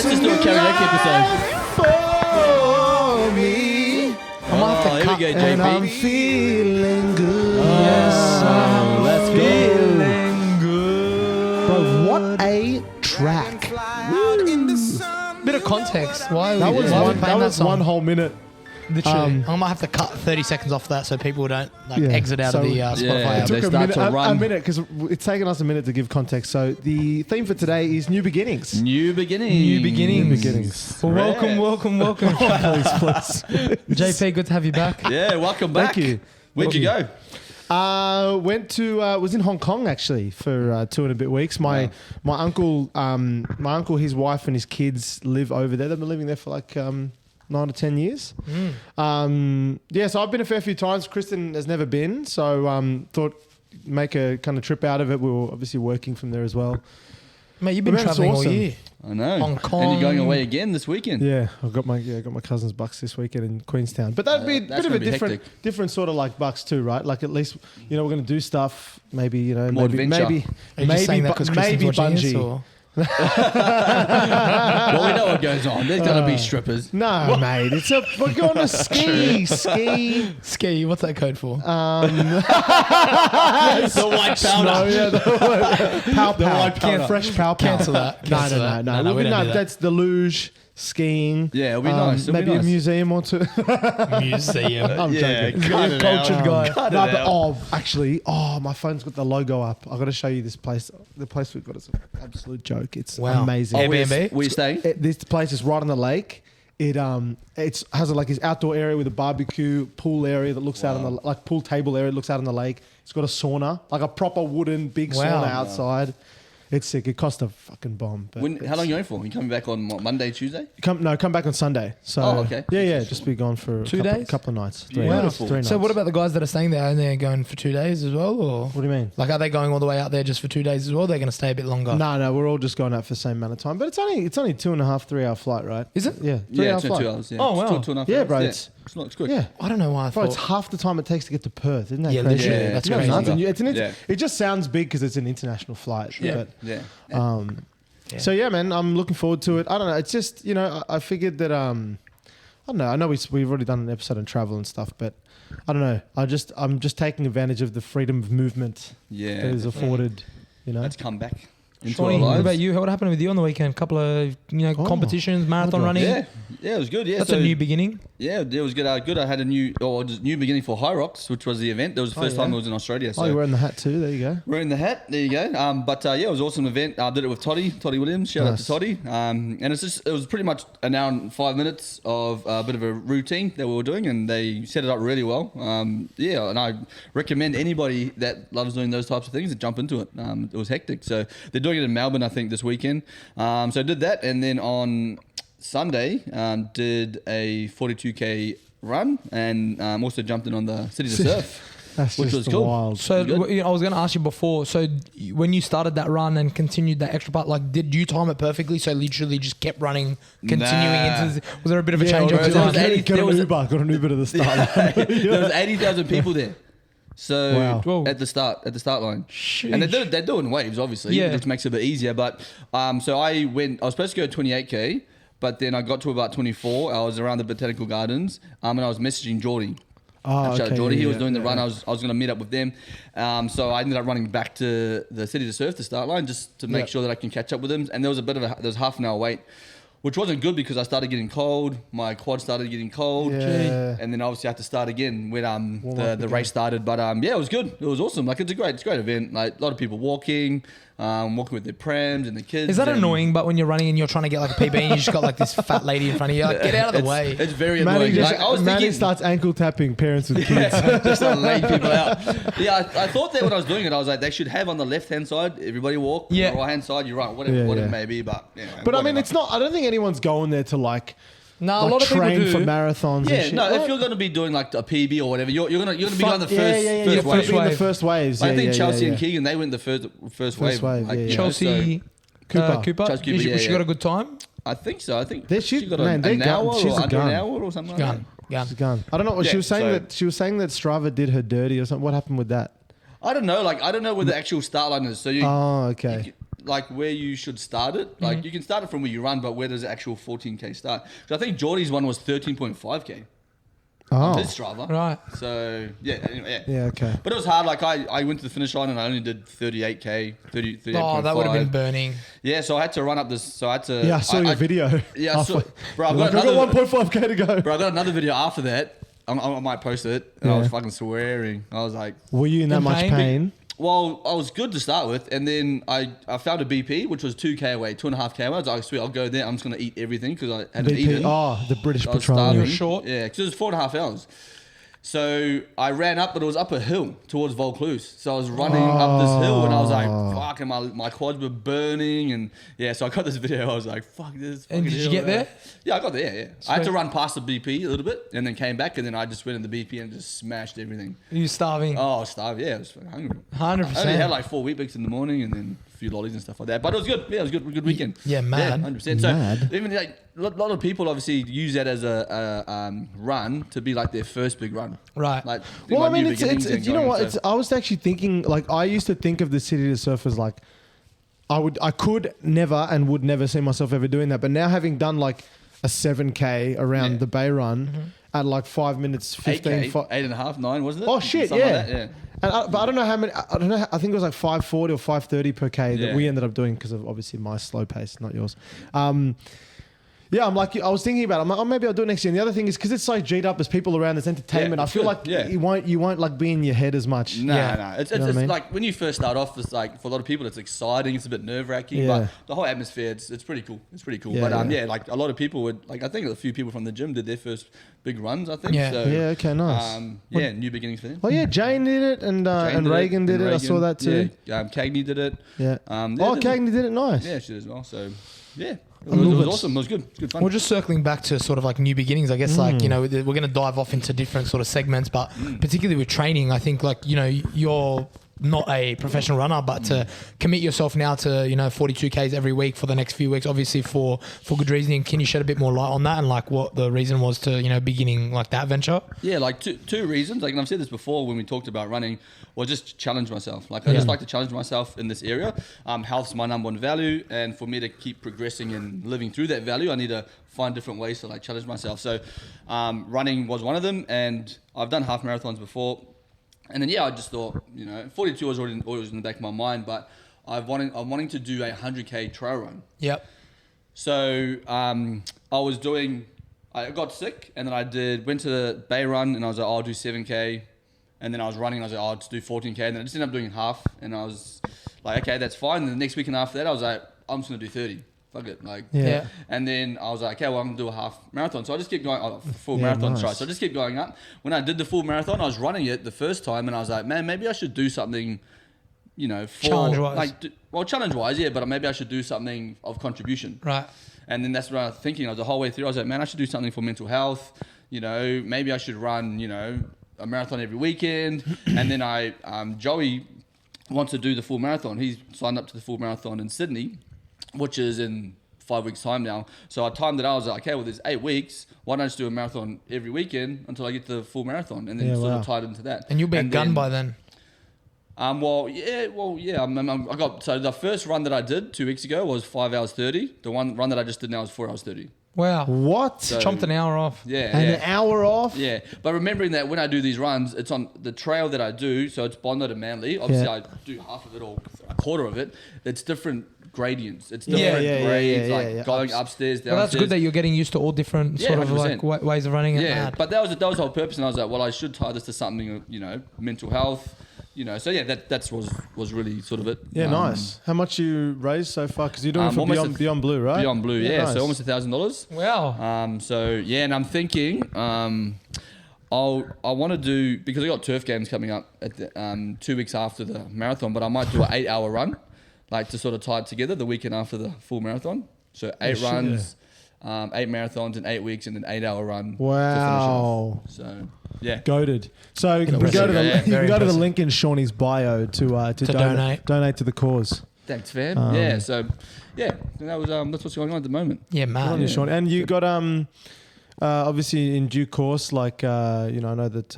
let's just do a karaoke episode. For me. I might have to Here cut. we go, And I'm JP. feeling good. Let's go. Feeling good. Bro, what a track. Bit of context. Why? That was why are we one. playing That was song? one whole minute. Literally, I might have to cut 30 seconds off that so people don't exit out of the Spotify Yeah, app. they Took start to a run. minute because it's taken us a minute to give context. So the theme for today is new beginnings. New beginnings. New beginnings. New beginnings. Well, welcome. Please. JP, good to have you back. Yeah, welcome back. Thank you. Where'd you go? Was in Hong Kong actually for 2 and a bit weeks. My uncle, his wife and his kids live over there. They've been living there for like 9 to 10 years. So I've been a fair few times. Kristen has never been, so thought make a kind of trip out of it. We were obviously working from there as well. Mate, you've been But man, it's traveling all awesome. year. I know. Hong Kong. And you're going away again this weekend. Yeah, I got my cousin's bucks this weekend in Queenstown. But that'd be a that's bit of a gonna be different sort of like bucks too, right? Like at least we're going to do stuff. Maybe More adventure. Are you just saying that because Kristen's watching this, or? Well, we know what goes on. There's going to be strippers. No, mate. We're going to ski. Ski, what's that code for? The white powder. No, yeah, the white powder. fresh pow. Cancel that. Cancel that. No. We don't do that. That's the luge, skiing. Yeah, it'll be nice. It'll Maybe be nice. a museum or two. Museum. I'm Yeah, joking. cut You're a it cultured out. guy. Cut No, it but out. actually, my phone's got the logo up. I got to show you this place. The place we've got is an absolute joke. It's Wow. amazing. Airbnb? Where you staying? This place is right on the lake. It has like this outdoor area with a barbecue pool area that looks out on the like pool table area that looks out on the lake. It's got a sauna, like a proper wooden big Wow. sauna outside. It's sick. It cost a fucking bomb. But How long are you going for? You coming back on what, Monday, Tuesday? Come back on Sunday. So Oh, okay. Yeah. Just be gone for 2 a days? couple of nights. Beautiful. 3 nights. So what about the guys that are staying there? Are they going for 2 days as well? Or What do you mean? like, are they going all the way out there just for 2 days as well? They're going to stay a bit longer. No, we're all just going out for the same amount of time. But it's only 2.5, 3 hour flight, right? Is it? Yeah, 3 Yeah, hour it's flight. 2 hours. Yeah. Oh, wow. 2.5 Yeah, hours. bro, Yeah. it's- It's good. Yeah. I don't know why I Bro, thought. it's half the time it takes to get to Perth. Isn't that Yeah, crazy? literally. That's You know, crazy. nuts. And Yeah. It just sounds big because it's an international flight. Yeah. But, Yeah. So yeah, man, I'm looking forward to it. I don't know. It's just I figured that I don't know. I know we've already done an episode on travel and stuff, but I don't know. I'm just taking advantage of the freedom of movement Yeah. that is afforded. Let's come back into Shawnee, our what lives. about you? What happened with you on the weekend? Couple of competitions, marathon what running. Yeah, it was good. Yeah, That's so, a new beginning. Yeah, it was good. Good. I had a new beginning for High Rocks, which was the event. That was the first time I was in Australia. So Oh, you're wearing the hat too. There you go. wearing the hat. There you go. It was an awesome event. I did it with Toddy Williams. Shout out to Toddy. And it was pretty much an hour and 5 minutes of a bit of a routine that we were doing, and they set it up really well. And I recommend anybody that loves doing those types of things to jump into it. It was hectic. So they're doing it in Melbourne, I think, this weekend. So I did that, and then on Sunday did a 42k run, and also jumped in on the City to Surf. That's Which just was cool. wild. So Good. I was going to ask you before. So when you started that run and continued that extra part, like, did you time it perfectly? So literally just kept running, continuing Nah. into. Was there a bit of a change bro, over there was time? 80 Got there an was- Uber. Got an Uber to the start. There was 80,000 people there. So Wow. Whoa. at the start line, Sheesh. and they're doing waves, obviously, Yeah. which makes it a bit easier. But so I was supposed to go 28k, but then I got to about 24. I was around the botanical gardens, and I was messaging Geordie. Oh, Shout out okay, Geordie. He yeah, was doing the yeah. run. I was going to meet up with them. So I ended up running back to the City to Surf, the start line, just to make Yeah. sure that I can catch up with them. And there was there was half an hour wait, which wasn't good because I started getting cold. My quad started getting cold. Yeah. And then obviously I had to start again when Warm the up again. race started. But it was good. It was awesome. Like it's a great event. Like a lot of people walking with their prams and the kids. Is that and annoying? But when you're running and you're trying to get like a PB and you just got like this fat lady in front of you, like, get out of the way. It's very Manny, annoying. Like, I was Manny thinking, starts ankle tapping parents with kids. just to lay people out. Yeah, I thought that when I was doing it, I was like, they should have on the left hand side, everybody walk. Yeah. On the right hand side, you run. Whatever, Yeah, whatever yeah. it may be, but But I mean, whatever. it's not. I don't think anyone's going there to like No, a like lot of people train do. for marathons. Yeah, and shit. no. What? If you're going to be doing like a PB or whatever, you're gonna be on the first You're first gonna wave. be in the wave. first waves. I Yeah, think yeah, Chelsea yeah, and yeah. Keegan, they went the first wave. wave, Like, yeah, yeah. you know, Chelsea Cooper. Cooper. Chelsea Cooper, She yeah, got yeah. a good time. I think so. I think She- she got man, an they hour got- she's or a under gun. an hour or something like Gun. It's a gun. I don't know. She Yeah, was saying so- that Strava did her dirty or something. What happened with that? that. I don't know. Like I don't know where the actual start line is. So you. Oh, okay. like where you should start it. Like you can start it from where you run, but where does the actual 14K start? So I think Geordie's one was 13.5K. On his Strava. Right. So, yeah, anyway, Yeah, okay. But it was hard. Like, I went to the finish line and I only did 38K, 38.5. Oh, that would have been burning. Yeah, so I had to run up this. So I had to. Yeah, I saw your video. Yeah, I saw. Bro, I've got 1.5K to go. Bro, I got another video after that. I might post it. And I was fucking swearing. I was like. Were you in that much pain? Well, I was good to start with, and then I found a BP, which was 2K away, 2.5K away. I was like, sweet, I'll go there. I'm just going to eat everything because I hadn't eaten. Oh, the British I was Petroleum. starving. Short. Yeah, because it was 4.5 hours. So I ran up, but it was up a hill towards Vaucluse. So I was running up this hill, and I was like, fuck, and my quads were burning. And yeah, so I got this video. I was like, fuck this. And did you get there? Yeah, I got there, yeah. I had to run past the BP a little bit, and then came back, and then I just went in the BP and just smashed everything. You starving? Oh, I was starved, yeah. I was hungry. 100%. I only had like 4 Weet-Bix in the morning, and then a few lollies and stuff like that. But it was good. Yeah, it was good weekend. Yeah, mad. Yeah, 100%. So even like a lot of people obviously use that as a run to be like their first big run. Right. Like, Well, I mean, it's you know what? into- I was actually thinking, like, I used to think of the City to Surf as like, I could never and would never see myself ever doing that. But now having done like a 7K around the Bay Run at like 5 minutes 15, 8.5, 9, wasn't it? Oh shit! Something Yeah. like that, yeah. And but I don't know how many. I don't know. I think it was like 5:40 or 5:30 per K that we ended up doing because of obviously my slow pace, not yours. Yeah, I'm like, I was thinking about it. I'm like, oh, maybe I'll do it next year. And the other thing is, because it's so G'd up, there's people around, there's entertainment. Yeah, I feel good. like you won't like be in your head as much. No. It's You know what I mean? like when you first start off, it's like for a lot of people, it's exciting. It's a bit nerve wracking, Yeah. but the whole atmosphere, it's pretty cool. It's pretty cool. Yeah, But yeah. like a lot of people would like. I think a few people from the gym did their first big runs. I think. Yeah. So, Yeah, okay, nice. New beginnings for them. Oh yeah, Jane did it and Jane Reagan did it. I saw that too. Yeah, Cagney did it. Yeah. Yeah, Oh, Cagney did it. Nice. Yeah, she did as well. So yeah, it love was it. awesome. It was good. It was good fun. We're just circling back to sort of like new beginnings, I guess. Like, you know, we're going to dive off into different sort of segments, but particularly with training, I think like, you know, you're not a professional runner, but to commit yourself now to, you know, 42Ks every week for the next few weeks, obviously for good reasoning. Can you shed a bit more light on that and like what the reason was to, you know, beginning like that venture? Yeah, like two reasons. Like, and I've said this before when we talked about running, was just challenge myself. Like, I just like to challenge myself in this area. Health's my number one value, and for me to keep progressing and living through that value, I need to find different ways to like challenge myself. So, running was one of them, and I've done half marathons before. And then I just thought, you know, 42 was always in the back of my mind, but I'm wanting to do a 100K trail run. Yep. So I got sick, and then went to the Bay Run, and I was like, I'll do 7K. And then I was running, and I was like, I'll just do 14K. And then I just ended up doing half, and I was like, okay, that's fine. And the next weekend after that, I was like, I'm just going to do 30. Fuck it. Like, Yeah. And then I was like, okay, well, I'm going to do a half marathon. So I just kept going, full marathon, nice. sorry. So I just kept going up. When I did the full marathon, I was running it the first time, and I was like, man, maybe I should do something, you know, Challenge-wise. Challenge-wise, yeah, but maybe I should do something of contribution. Right. And then that's what I was thinking. I was the whole way through. I was like, man, I should do something for mental health. You know, maybe I should run, you know, a marathon every weekend. And then Joey wants to do the full marathon. He's signed up to the full marathon in Sydney, which is in 5 weeks' time now. So I timed it out. I was like, okay, well, there's 8 weeks. Why don't I just do a marathon every weekend until I get to the full marathon? And then of tied into that. And you'll be a gun by then. I got, so the first run that I did 2 weeks ago was 5 hours 30. The one run that I just did now is 4 hours 30. Wow. What? Chomped an hour off. Yeah. And an hour off? Yeah. But remembering that when I do these runs, it's on the trail that I do. So it's Bondi to Manly. Obviously, I do half of it or a quarter of it. It's different gradients. It's different grades, going upstairs, downstairs. Well, that's good that you're getting used to all different sort of 100%. like ways of running it. Yeah, Mad. but that was the whole purpose. And I was like, well, I should tie this to something, you know, mental health. You know, so yeah, that was really sort of it. Yeah, nice. How much you raised so far? Because you're doing it for almost Beyond Blue, right? Beyond Blue, yeah. nice. So almost $1,000. Wow. So yeah, and I'm thinking, I want to do, because I got turf games coming up at the, 2 weeks after the marathon, but I might do an 8 hour run, like to sort of tie it together the weekend after the full marathon. So 8 runs, 8 marathons in 8 weeks, and an 8 hour run. Wow. To finish off. So yeah. Goated. So you can go to the, you can go to the link in Shawnee's bio to donate to the cause. Thanks, fam. So yeah, that was that's what's going on at the moment. Yeah, man. Good on you, Shawnee. And you got obviously in due course, like I know that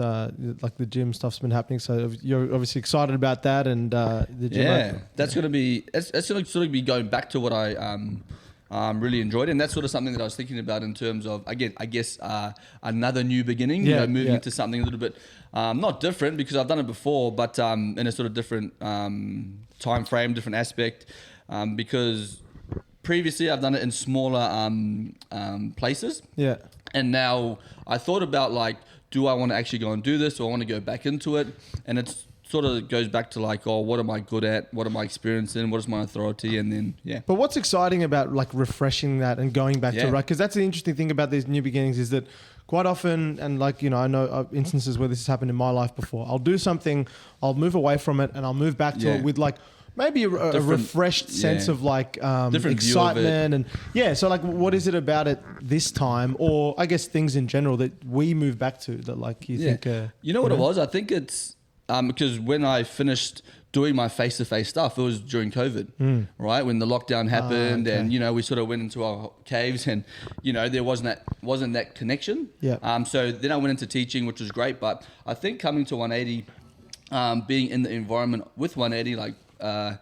like the gym stuff's been happening, so you're obviously excited about that, and the gym. That's going to be that's going to sort of be going back to what I really enjoyed, and that's sort of something that I was thinking about in terms of, again, I guess another new beginning, moving into something a little bit not different, because I've done it before, but in a sort of different time frame, different aspect, because previously I've done it in smaller places. Yeah. And now I thought about, like, do I want to actually go and do this, or I want to go back into it? And it's sort of goes back to like, oh, what am I good at? What am I experienced in? What is my authority? And then, But what's exciting about like refreshing that and going back to it, right? Because that's the interesting thing about these new beginnings is that quite often, and like, I know instances where this has happened in my life before, I'll do something, I'll move away from it, and I'll move back to it with like, maybe a refreshed sense of like excitement and so like what is it about it this time, or I guess things in general that we move back to that like you think you know what it was? I think it's because when I finished doing my face-to-face stuff, it was during COVID, right? When the lockdown happened and we sort of went into our caves and there wasn't that connection. So then I went into teaching, which was great, but I think coming to 180, being in the environment with 180, like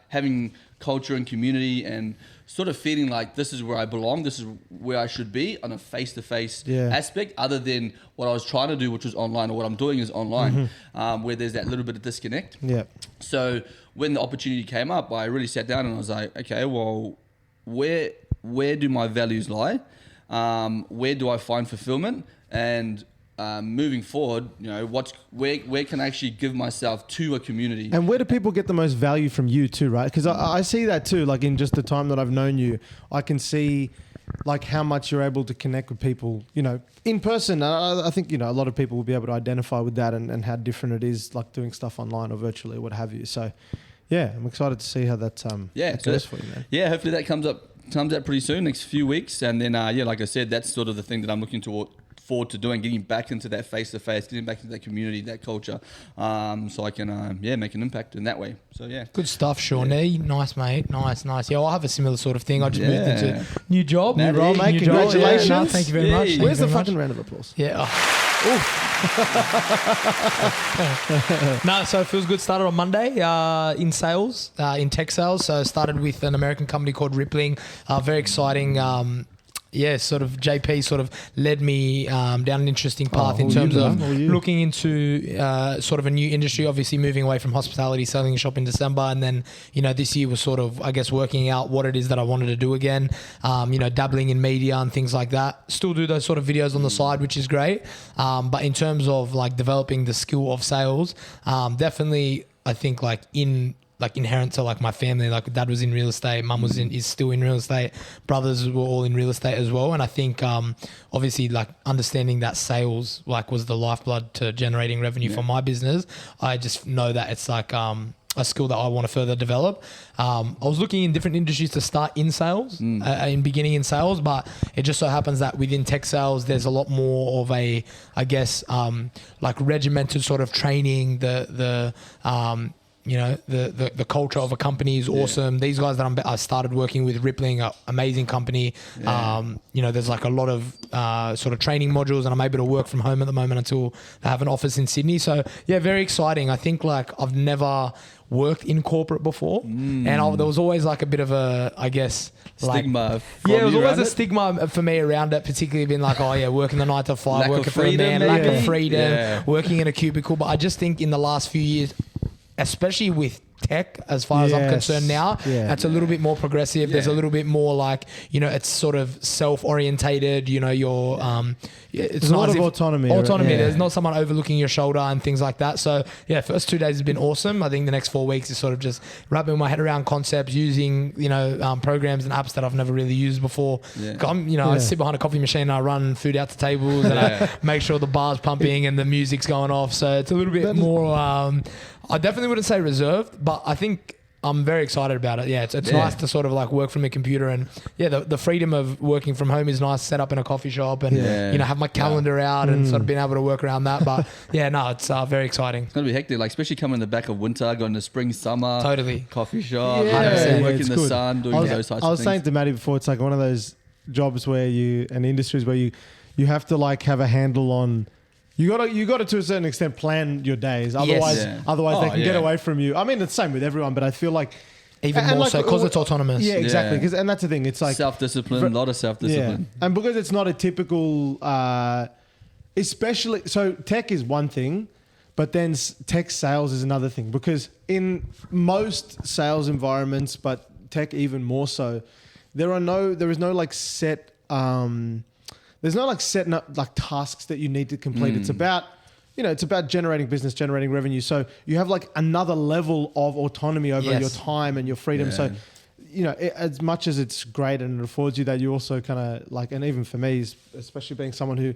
having culture and community and sort of feeling like this is where I belong, this is where I should be on a face-to-face aspect, other than what I was trying to do, which was online, or what I'm doing is online, where there's that little bit of disconnect. So when the opportunity came up, I really sat down and I was like, okay, well, where do my values lie? Where do I find fulfillment? And moving forward, where can I actually give myself to a community? And where do people get the most value from you too, right? Because I see that too, like in just the time that I've known you, I can see like how much you're able to connect with people, in person. I think, a lot of people will be able to identify with that and how different it is like doing stuff online or virtually or what have you. So yeah, I'm excited to see how that goes for you, man. Yeah, hopefully that comes out pretty soon, next few weeks. And then, like I said, that's sort of the thing that I'm looking forward to doing, getting back into that face-to-face, getting back into that community, that culture, so I can make an impact in that way. So good stuff, Shawnee. Nice, mate. Nice. Yeah, I have a similar sort of thing. I just moved into new job, new role, mate. Congratulations. No, thank you very much. Where's the fucking round of applause? So it feels good. Started on Monday in sales, in tech sales. So started with an American company called Rippling. Very exciting. Sort of JP sort of led me down an interesting path in terms of looking into sort of a new industry, obviously moving away from hospitality, selling a shop in December. And then, this year was sort of, I guess, working out what it is that I wanted to do again, dabbling in media and things like that. Still do those sort of videos on the side, which is great. But in terms of like developing the skill of sales, definitely I think inherent to like my family, like dad was in real estate, mum is still in real estate, brothers were all in real estate as well. And I think obviously like understanding that sales like was the lifeblood to generating revenue for my business. I just know that it's like a skill that I want to further develop. I was looking in different industries to start in sales, beginning in sales, but it just so happens that within tech sales, there's a lot more of a, I guess, like regimented sort of training, the culture of a company is awesome. These guys that I started working with, Rippling, an amazing company. There's like a lot of sort of training modules, and I'm able to work from home at the moment until they have an office in Sydney. So yeah, very exciting. I think like I've never worked in corporate before, and there was always like a bit of a, I guess, stigma. It was always a stigma for me around it, particularly being like, working the 9 to 5, working for a man, lack of freedom, working in a cubicle. But I just think in the last few years, especially with tech, as far as I'm concerned now, it's a little bit more progressive. There's a little bit more like, it's sort of self-orientated, it's a lot of autonomy. There's not someone overlooking your shoulder and things like that. So first 2 days has been awesome. I think the next 4 weeks is sort of just wrapping my head around concepts, using, programs and apps that I've never really used before. I sit behind a coffee machine and I run food out to tables and I make sure the bar's pumping and the music's going off. So it's a little bit more, I definitely wouldn't say reserved, but I think I'm very excited about it. Yeah, it's nice to sort of like work from a computer, and the freedom of working from home is nice. Set up in a coffee shop and have my calendar out and sort of being able to work around that. But it's very exciting. It's gonna be hectic, like especially coming in the back of winter, going to spring, summer, totally coffee shop, working in the sun, doing those types of things. I was saying to Maddie before, it's like one of those jobs where and industries where you you have to like have a handle on. You got to a certain extent plan your days. Otherwise, they can get away from you. I mean, it's the same with everyone, but I feel like even more so because it's autonomous. Yeah, exactly. And that's the thing. It's like self-discipline, a lot of self-discipline. Yeah. And because it's not a typical, especially so tech is one thing, but then tech sales is another thing. Because in most sales environments, but tech even more so, there is no like set. There's no like setting up like tasks that you need to complete. It's about, it's about generating business, generating revenue. So you have like another level of autonomy over your time and your freedom. Yeah. So, as much as it's great and it affords you that, you also kind of like, and even for me, especially being someone who,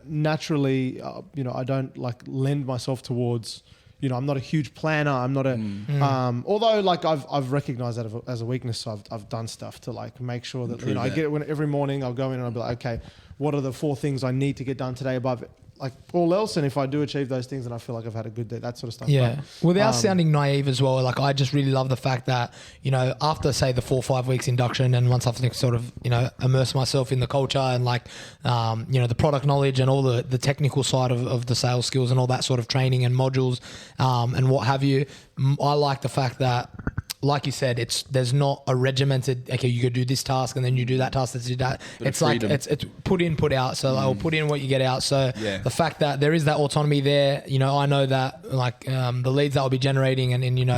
naturally, I don't like lend myself towards, I'm not a huge planner. I'm not a, although like I've recognized that as a weakness. So I've done stuff to like make sure that, I get it every morning I'll go in and I'll be like, okay, what are the 4 things I need to get done today above like all else? And if I do achieve those things, then I feel like I've had a good day, that sort of stuff. Yeah. But, without sounding naive as well, like I just really love the fact that, after say the 4 or 5 weeks induction and once I've sort of, immerse myself in the culture and like, the product knowledge and all the technical side of the sales skills and all that sort of training and modules and what have you, I like the fact that, like you said, there's not a regimented, okay, you could do this task and then you do that task, let's do that. It's like, it's put in, put out. So I'll put in what you get out. So the fact that there is that autonomy there, I know that like the leads that I'll be generating and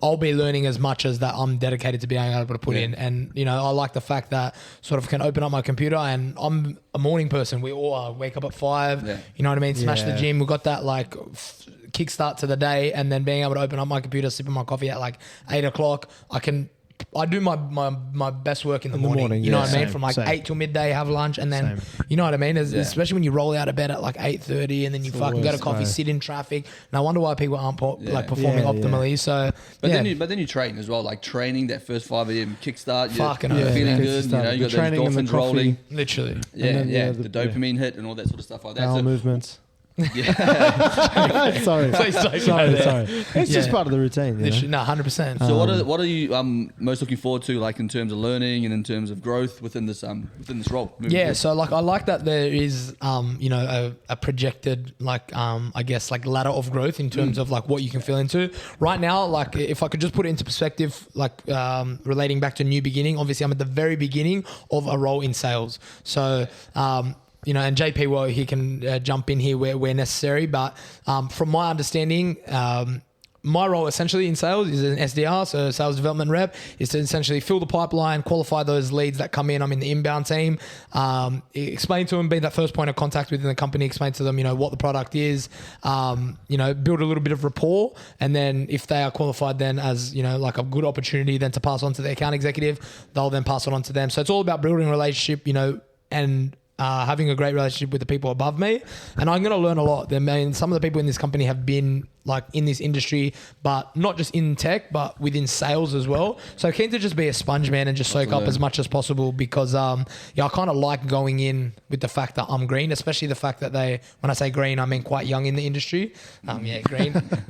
I'll be learning as much as that I'm dedicated to being able to put in. And, I like the fact that sort of can open up my computer and I'm a morning person. We all are. Wake up at 5, you know what I mean? Smash the gym. We've got that like kickstart to the day, and then being able to open up my computer, sipping my coffee at like 8 o'clock. I do my best work in the morning. You know what I mean? From like 8 till midday, have lunch, and then you know what I mean? Especially when you roll out of bed at like 8:30 and then you fucking go to coffee, sit in traffic. And I wonder why people aren't performing optimally. So, then you train as well, like training that first 5 a.m. kickstart. Fucking feeling good. You got those endorphins rolling. Literally. The dopamine hit and all that sort of stuff like that. Bowel movements. Yeah. Sorry. It's just part of the routine. No, 100%. So what are you most looking forward to, like in terms of learning and in terms of growth within this role? Yeah, so like I like that there is a projected I guess like ladder of growth in terms of like what you can fill into. Right now, like if I could just put it into perspective, like relating back to new beginning, obviously I'm at the very beginning of a role in sales. So and JP, he can jump in here where necessary. But from my understanding, my role essentially in sales is an SDR, so sales development rep, is to essentially fill the pipeline, qualify those leads that come in. I'm in the inbound team. Explain to them, be that first point of contact within the company, explain to them, what the product is, build a little bit of rapport. And then if they are qualified then as, like a good opportunity then to pass on to the account executive, they'll then pass it on to them. So it's all about building a relationship, and having a great relationship with the people above me. And I'm going to learn a lot. I mean, some of the people in this company have been like in this industry, but not just in tech, but within sales as well. So keen to just be a sponge, man, and just soak up as much as possible because, I kind of like going in with the fact that I'm green, especially the fact that when I say green, I mean quite young in the industry.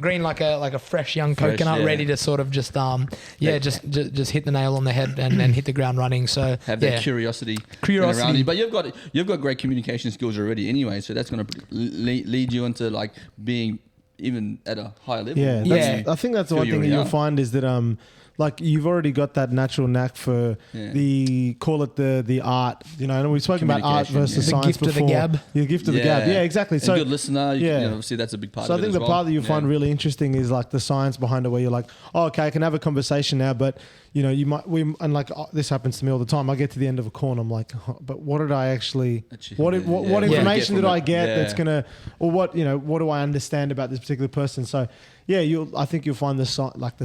Green like a fresh young coconut, ready to sort of just just hit the nail on the head and hit the ground running. So have that curiosity around you. But you've got great communication skills already anyway, so that's going to lead you into like being even at a higher level. I think that's the one thing that you'll find is that like you've already got that natural knack for the art, and we've spoken about art versus science gift before. Of the gab. The gift of the gab. Yeah, exactly. So a good listener, obviously that's a big part of it. So I think the part that you find really interesting is like the science behind it, where you're like, oh, okay, I can have a conversation now, but this happens to me all the time. I get to the end of a call and I'm like, but what did I actually, what information did I get that's gonna, or what do I understand about this particular person? So I think you'll find the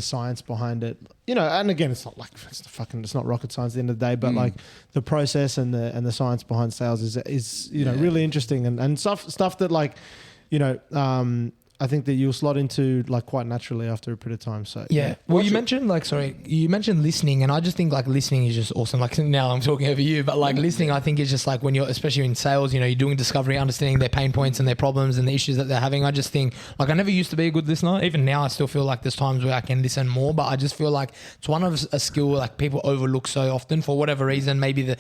science behind it, and again, it's not rocket science at the end of the day, but like the process and the science behind sales is really interesting and stuff that like, I think that you'll slot into like quite naturally after a period of time. So yeah. Well, you mentioned listening, and I just think like listening is just awesome. Like now I'm talking over you, but like listening, I think is just like when you're, especially in sales, you know, you're doing discovery, understanding their pain points and their problems and the issues that they're having. I just think like I never used to be a good listener. Even now, I still feel like there's times where I can listen more, but I just feel like it's one of a skill like people overlook so often for whatever reason. Maybe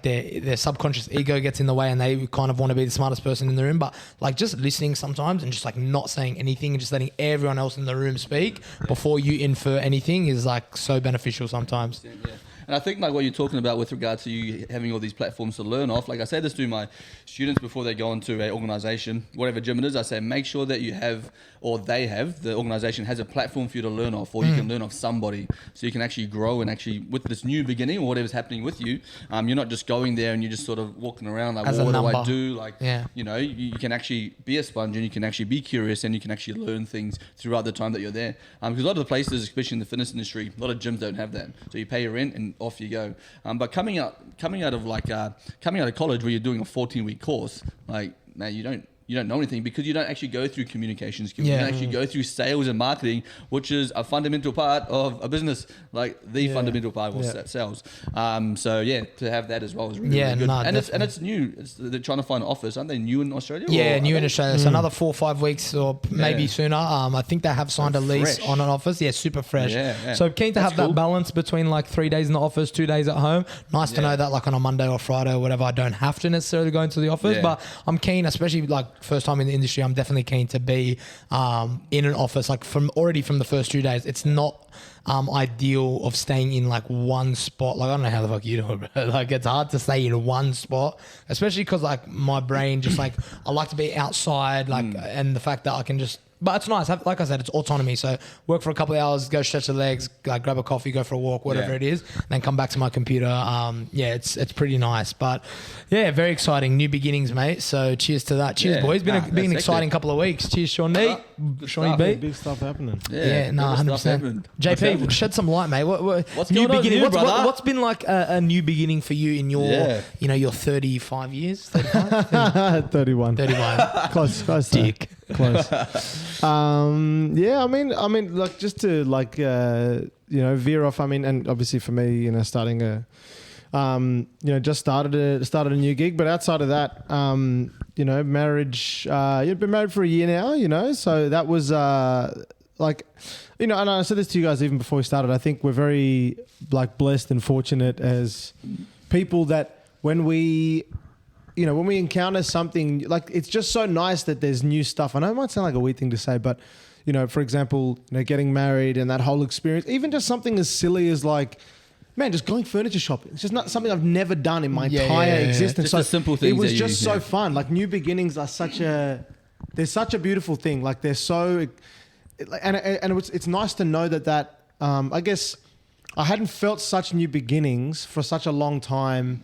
their subconscious ego gets in the way, and they kind of want to be the smartest person in the room. But like just listening sometimes and just like not saying anything and just letting everyone else in the room speak before you infer anything is like so beneficial sometimes. Yeah. And I think like what you're talking about with regard to you having all these platforms to learn off, like I say this to my students before they go into an organization, whatever gym it is, I say make sure that you have, or they have, the organization has a platform for you to learn off, or you can learn off somebody, so you can actually grow and actually with this new beginning or whatever's happening with you, you're not just going there and you're just sort of walking around like, well, what do I do? Like, you know, you can actually be a sponge and you can actually be curious and you can actually learn things throughout the time that you're there. Because a lot of the places, especially in the fitness industry, a lot of gyms don't have that. So you pay your rent and off you go. But coming out of college where you're doing a 14-week course, like, man, you don't know anything because you don't actually go through communication skills. You don't actually go through sales and marketing, which is a fundamental part of a business, like the fundamental part of sales. So yeah, to have that as well is really, really good. No, and it's new. They're trying to find an office. Aren't they new in Australia? Yeah, new in Australia. So another 4 or 5 weeks or maybe sooner. I think they have signed a lease on an office. Yeah, super fresh. Yeah. So keen to have that balance between like 3 days in the office, 2 days at home. Nice to know that like on a Monday or Friday or whatever, I don't have to necessarily go into the office, but I'm keen, especially like first time in the industry, I'm definitely keen to be in an office like from the first 2 days. It's not ideal of staying in like one spot. Like I don't know how the fuck you do it, bro. Like it's hard to stay in one spot, especially because like my brain just like I like to be outside, like and the fact that I can just. But it's nice. Like I said, it's autonomy. So work for a couple of hours, go stretch the legs, like grab a coffee, go for a walk, whatever it is, then come back to my computer. It's pretty nice. But yeah, very exciting. New beginnings, mate. So cheers to that. Cheers, boys. Been an exciting couple of weeks. Cheers, Sean D. Sean B. Big stuff happening. 100%. JP, shed some light, mate. What's new beginning? What's been like a new beginning for you in your, your 35 years? 35? 31. 31. Close. Dick. Close. I mean, like just to like veer off. I mean, and obviously for me, starting just started a new gig. But outside of that, marriage. You've been married for a year now. So that was and I said this to you guys even before we started. I think we're very like blessed and fortunate as people that when we encounter something, like it's just so nice that there's new stuff. I know it might sound like a weird thing to say, but for example, getting married and that whole experience, even just something as silly as like, man, just going furniture shopping. It's just not something I've never done in my entire existence. Just so the simple things. It was just so fun. Like new beginnings are they're such a beautiful thing. Like they're so, and it's nice to know that I guess I hadn't felt such new beginnings for such a long time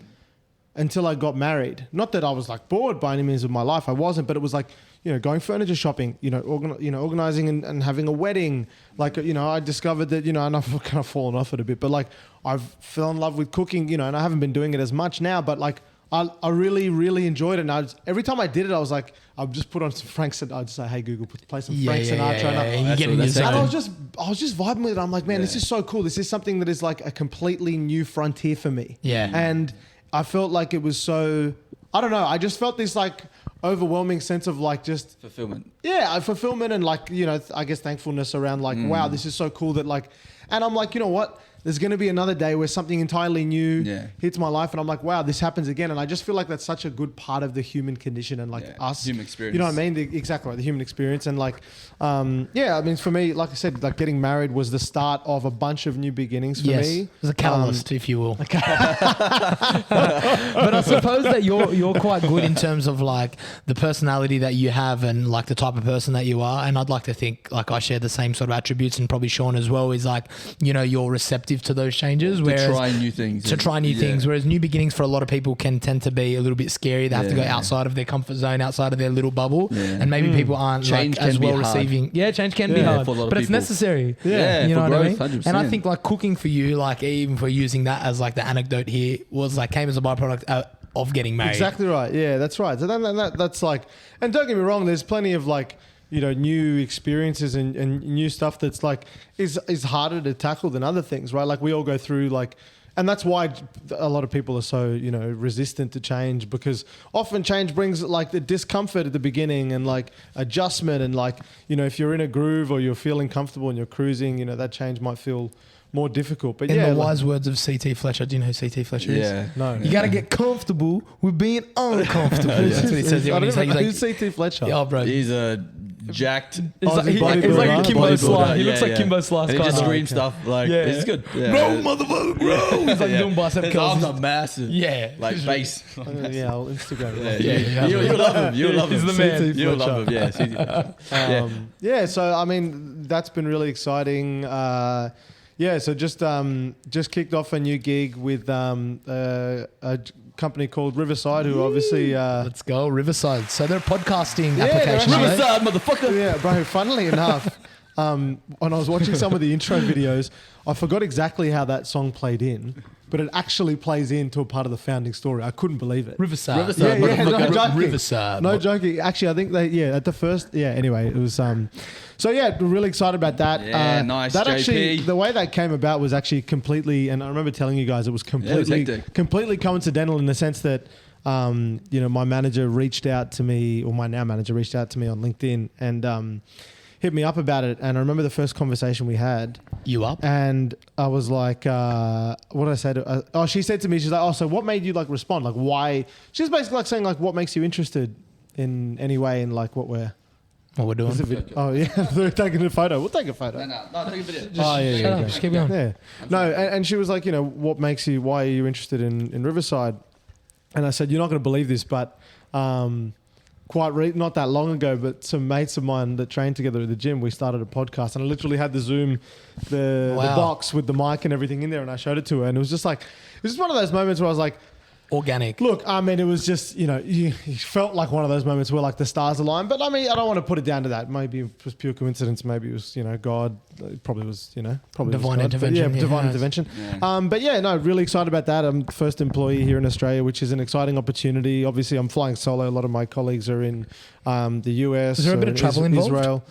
until I got married. Not that I was like bored by any means of my life. I wasn't, but it was like, going furniture shopping, organizing and having a wedding. Like, I discovered that, and I've kind of fallen off it a bit, but like I've fell in love with cooking, and I haven't been doing it as much now, but like I really, really enjoyed it. And every time I did it, I was like, I'd just put on some Frank Sinatra. I'd just say, hey Google, play some Frank Sinatra. And I was just vibing with it. I'm like, man, this is so cool. This is something that is like a completely new frontier for me. Yeah. And I felt like it was so, I don't know. I just felt this like overwhelming sense of like just fulfillment. Yeah, fulfillment and like, I guess thankfulness around like, wow, this is so cool that like, and I'm like, you know what? There's going to be another day where something entirely new hits my life and I'm like, wow, this happens again. And I just feel like that's such a good part of the human condition and like us. Human experience. You know what I mean? Exactly right, the human experience. And like, I mean, for me, like I said, like getting married was the start of a bunch of new beginnings for me. It was a catalyst, if you will. But I suppose that you're quite good in terms of like the personality that you have and like the type of person that you are. And I'd like to think like I share the same sort of attributes, and probably Sean as well is like, you're receptive to those changes. To try new things. Whereas new beginnings for a lot of people can tend to be a little bit scary. They have to go outside of their comfort zone, outside of their little bubble. And maybe people aren't change like, as well receiving. Yeah, change can be hard, but it's necessary. Yeah, you know what I mean? 100%. And I think like cooking for you, like even for using that as like the anecdote here, was like came as a byproduct of getting married. Exactly right. Yeah, that's right. So then that's like, and don't get me wrong, there's plenty of like, new experiences and new stuff that's like is harder to tackle than other things, right? Like we all go through like, and that's why a lot of people are so, resistant to change, because often change brings like the discomfort at the beginning and like adjustment and like, if you're in a groove or you're feeling comfortable and you're cruising, that change might feel more difficult. But in the wise words of CT Fletcher, do you know who CT Fletcher is? No. You got to get comfortable with being uncomfortable. That's what he says. Who's CT Fletcher? Yeah, bro. He's a jacked. He's like a Kimbo Slice. He looks like Kimbo Slice. And he just screams stuff like, it's good. Yeah. Bro, motherfucker, bro. He's like doing bicep curls. His arms are massive. Yeah. Like bass. Yeah, I'll Instagram it. Yeah. You'll love him. You'll love him. He's the man. You'll love him. Yeah. Yeah, so I mean, that's been really exciting. So just kicked off a new gig with a company called Riverside, who obviously let's go Riverside. So they're a podcasting application. Riverside, motherfucker. Yeah, bro. Funnily enough, when I was watching some of the intro videos, I forgot exactly how that song played in, but it actually plays into a part of the founding story. I couldn't believe it. Riverside. No joking. Riverside. No joking. Actually, I think at the first, anyway, it was, so yeah, we're really excited about that. Yeah, nice, That JP. actually, the way that came about was actually completely, and I remember telling you guys it was completely coincidental in the sense that, my manager reached out to me, or my now manager reached out to me on LinkedIn and, hit me up about it. And I remember the first conversation we had. You up? And I was like, what did I say to her? She said to me, she's like, so what made you like respond? Like why? She's basically like saying like, what makes you interested in any way in like what we're doing? Oh yeah, they're taking a photo. We'll take a photo. No, take a video. Just keep going. Yeah. No, and she was like, why are you interested in Riverside? And I said, you're not going to believe this, but not that long ago, but some mates of mine that trained together at the gym, we started a podcast, and I literally had the Zoom, the box with the mic and everything in there, and I showed it to her, and it was just one of those moments where I was like, organic. Look, I mean, it was just, you felt like one of those moments where like the stars aligned, but I mean, I don't want to put it down to that. Maybe it was pure coincidence. Maybe it was, God. It probably was, probably divine intervention. Yeah, divine intervention. Yeah. But yeah, no, really excited about that. I'm the first employee here in Australia, which is an exciting opportunity. Obviously, I'm flying solo. A lot of my colleagues are in the US. Is there a bit of travel involved? Israel.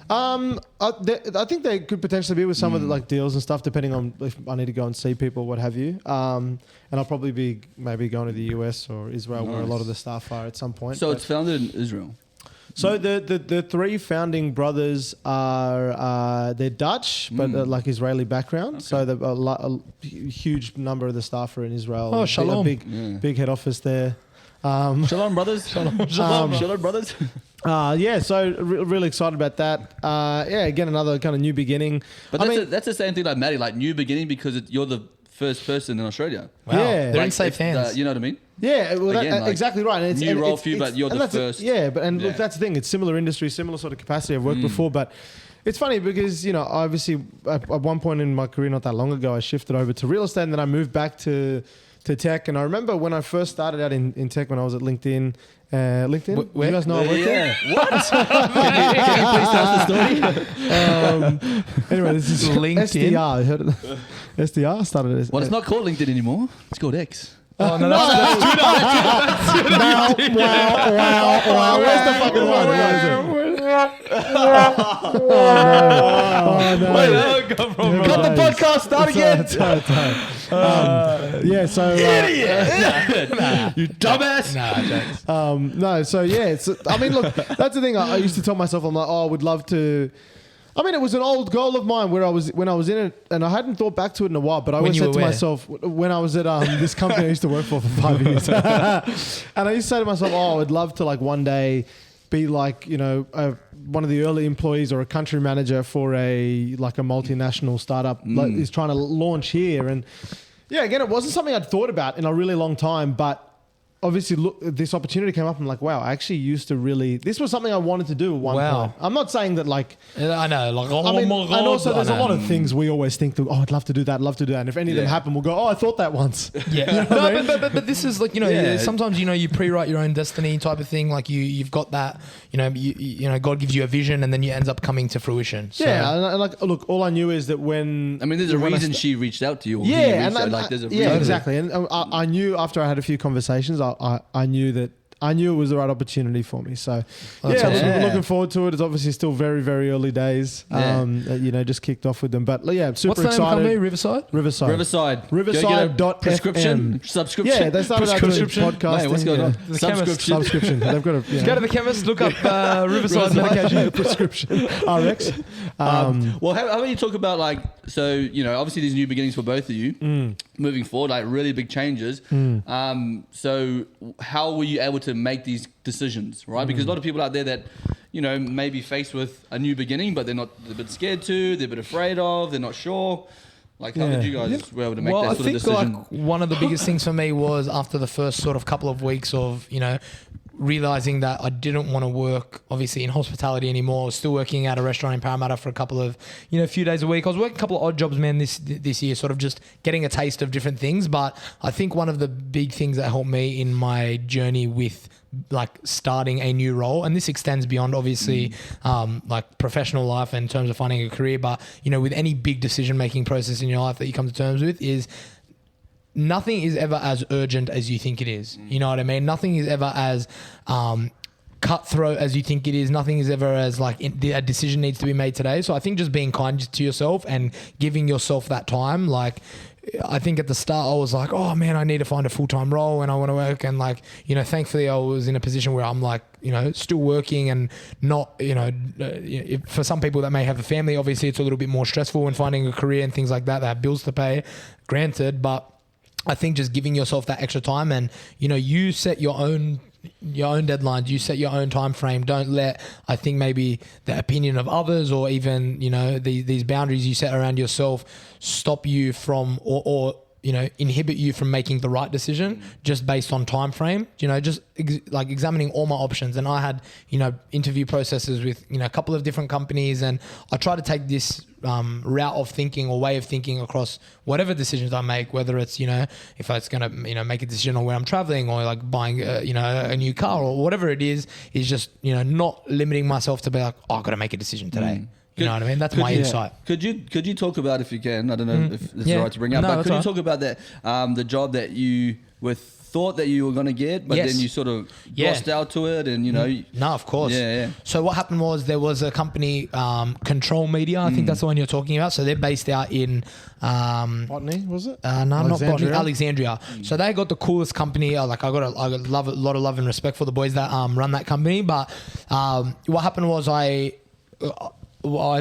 I think they could potentially be with some of the like deals and stuff, depending on if I need to go and see people, what have you. And I'll probably be maybe going to the US or Israel, where a lot of the staff are at some point. So it's founded in Israel. So the three founding brothers are they're Dutch, but like Israeli background. Okay. So a huge number of the staff are in Israel. Oh, shalom! Big head office there. Shalom, brothers. Shalom, brothers. So really excited about that. Again, another kind of new beginning. But that's the same thing like Maddie, like new beginning, because you're the first person in Australia. Wow. Yeah. They're in safe hands. You know what I mean? Yeah, well, exactly right. And it's new role for you, but you're the first. Yeah, look, that's the thing. It's similar industry, similar sort of capacity. I've worked before, but it's funny because, obviously at one point in my career not that long ago, I shifted over to real estate, and then I moved back to tech. And I remember when I first started out in tech, when I was at LinkedIn. LinkedIn? You guys know I work there? What? can you please tell us the story? Anyway, this is LinkedIn. SDR. Heard it? SDR started as... Well, it's not called LinkedIn anymore. It's called X. Oh, no, that's wow. Where's the fucking one? Oh, no. Where did that come from? Cut the podcast, start again. You dumbass. No, so yeah, look, that's the thing. I used to tell myself, I'm like, I would love to. I mean, it was an old goal of mine when I was in it, and I hadn't thought back to it in a while. But I always said to myself, when I was at this company I used to work for 5 years, and I used to say to myself, I would love to like one day be like, one of the early employees or a country manager for a multinational startup is trying to launch here. And yeah, again, it wasn't something I'd thought about in a really long time, but obviously, look, this opportunity came up. I'm like, wow, I actually used to really... This was something I wanted to do at one point. I'm not saying that like... I know. Like, and also there's a lot of things we always think, I'd love to do that, love to do that. And if any of them happen, we'll go, I thought that once. Yeah. But this is like, sometimes, you pre-write your own destiny type of thing. Like you've got that, God gives you a vision and then it ends up coming to fruition. So. Yeah. And like, look, all I knew is that when... I mean, there's a reason she reached out to you. There's a reason. Yeah, exactly. And I knew after I had a few conversations, I knew that I knew it was the right opportunity for me. So, That's awesome. looking forward to it. It's obviously still very, very early days. Just kicked off with them. But yeah, super What's the name of the excited. company? Riverside? Riverside. Riverside.fm. Subscription. Yeah, they started out doing podcasting. Mate, what's going on? The chemist. Subscription. They've got a Go to the chemist, look up Riverside medication. prescription. RX. Well, how about you talk about obviously these new beginnings for both of you moving forward, like really big changes. So how were you able to make these decisions, right? Because a lot of people out there that, may be faced with a new beginning, but they're a bit scared to, they're a bit afraid of, they're not sure. Like, how did you guys were able to make that sort of decision? Like one of the biggest things for me was after the first sort of couple of weeks of, realizing that I didn't want to work obviously in hospitality anymore. I was still working at a restaurant in Parramatta for a couple of, a few days a week. I was working a couple of odd jobs, man, this year, sort of just getting a taste of different things. But I think one of the big things that helped me in my journey with like starting a new role, and this extends beyond obviously like professional life in terms of finding a career, but with any big decision making process in your life that you come to terms with, is nothing is ever as urgent as you think it is. You know what I mean? Nothing is ever as cutthroat as you think it is. Nothing is ever as like a decision needs to be made today. So I think just being kind to yourself and giving yourself that time, like I think at the start I was like, oh man, I need to find a full-time role and I want to work. And like, thankfully I was in a position where I'm like, still working and not, for some people that may have a family, obviously it's a little bit more stressful when finding a career and things like that. They have bills to pay, granted, but I think just giving yourself that extra time and, you set your own deadlines, you set your own time frame. Don't let, I think, maybe the opinion of others or even, these boundaries you set around yourself stop you from or inhibit you from making the right decision just based on time frame. Just like examining all my options. And I had, interview processes with, a couple of different companies, and I try to take this route of thinking or way of thinking across whatever decisions I make, whether it's, if it's going to, make a decision on where I'm traveling or like buying, a new car or whatever it is just, not limiting myself to be like, oh, I've got to make a decision today. You know what I mean? That's my insight. Could you talk about, if you can, I don't know if it's all right to bring up, but could you talk about that, the job that you thought that you were going to get, but then you sort of lost out to it and, No, of course. Yeah. So what happened was there was a company, Control Media, I think that's the one you're talking about. So they're based out in... Botany, was it? No, not Botany, Alexandria. So they got the coolest company. I got a lot of love and respect for the boys that run that company. But what happened was I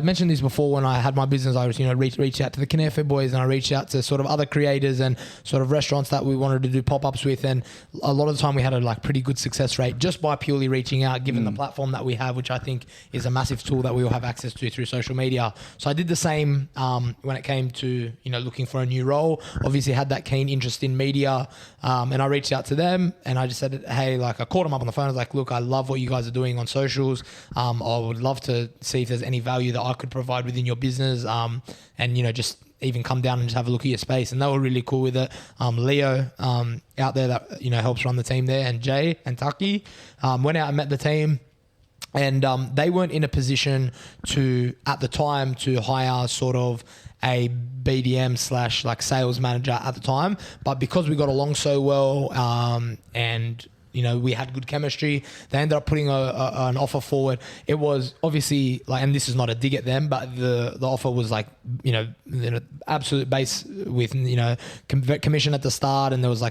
mentioned this before when I had my business. I was, reached out to the Canefe boys and I reached out to sort of other creators and sort of restaurants that we wanted to do pop-ups with. And a lot of the time we had a pretty good success rate just by purely reaching out, given the platform that we have, which I think is a massive tool that we all have access to through social media. So I did the same when it came to, looking for a new role. Obviously had that keen interest in media, and I reached out to them and I just said, hey, I called them up on the phone. I was like, look, I love what you guys are doing on socials. I would love to see if there's any value that I could provide within your business, and just even come down and just have a look at your space. And they were really cool with it. Leo out there that helps run the team there, and Jay and Taki went out and met the team, and they weren't in a position to at the time to hire sort of a BDM / sales manager at the time, but because we got along so well and we had good chemistry, they ended up putting an offer forward. It was obviously and this is not a dig at them, but the offer was absolute base with, commission at the start. And there was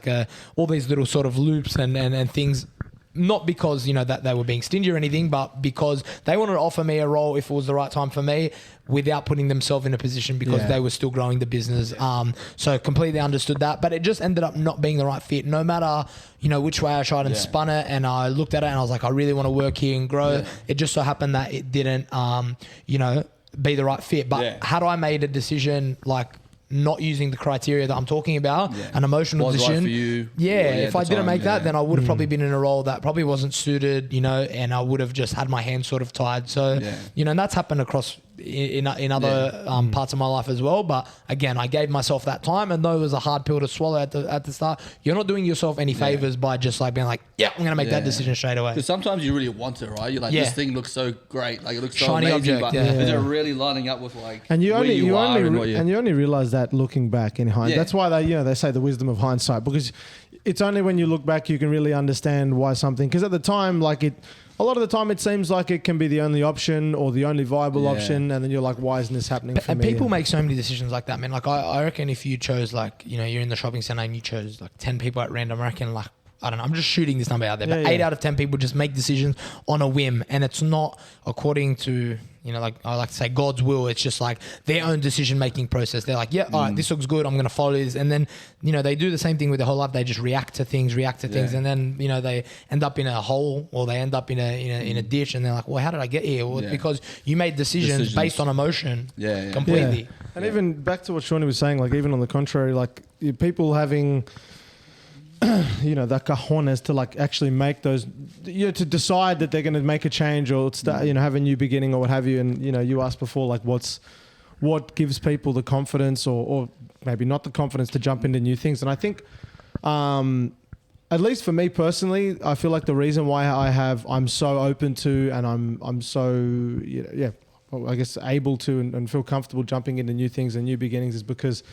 all these little sort of loops and things, not because, that they were being stingy or anything, but because they wanted to offer me a role if it was the right time for me without putting themselves in a position because they were still growing the business. So completely understood that, but it just ended up not being the right fit. No matter, which way I tried and spun it, and I looked at it and I was like, I really want to work here and grow. Yeah. It just so happened that it didn't, be the right fit. But had I made a decision not using the criteria that I'm talking about, an emotional decision. Right for you. If I didn't make that, then I would have probably been in a role that probably wasn't suited, and I would have just had my hands sort of tied. So, and that's happened across in other parts of my life as well. But again, I gave myself that time, and though it was a hard pill to swallow at the start, you're not doing yourself any favors by just like being like, yeah, I'm going to make that decision straight away. Because sometimes you really want it, right? You're like, this thing looks so great, like it looks so Shiny amazing, object, but is it really lining up with like and you where only you are and what and you only realize that looking back in hindsight. Yeah. That's why they say the wisdom of hindsight, because it's only when you look back you can really understand why something. Because at the time, like a lot of the time it seems like it can be the only option or the only viable option, and then you're like, why isn't this happening for me? And people make so many decisions like that, man. Like I reckon if you chose like, you know, you're in the shopping center and you chose like 10 people at random, I reckon like, I don't know, I'm just shooting this number out there, but 8 out of 10 people just make decisions on a whim, and it's not according to, you know, like I like to say God's will. It's just like their own decision-making process. They're like, all right, this looks good, I'm going to follow this. And then, you know, they do the same thing with their whole life. They just react to things. And then, you know, they end up in a hole, or they end up in a ditch, and they're like, well, how did I get here? Well, because you made decisions based on emotion completely. Yeah. And even back to what Shawnee was saying, like even on the contrary, like people having... you know, the cojones to like actually make those, you know, to decide that they're going to make a change or start, you know, have a new beginning or what have you. And, you know, you asked before, like what gives people the confidence or maybe not the confidence to jump into new things. And I think, at least for me personally, I feel like the reason why I'm so open to, and I'm so, you know, I guess able to and feel comfortable jumping into new things and new beginnings is because,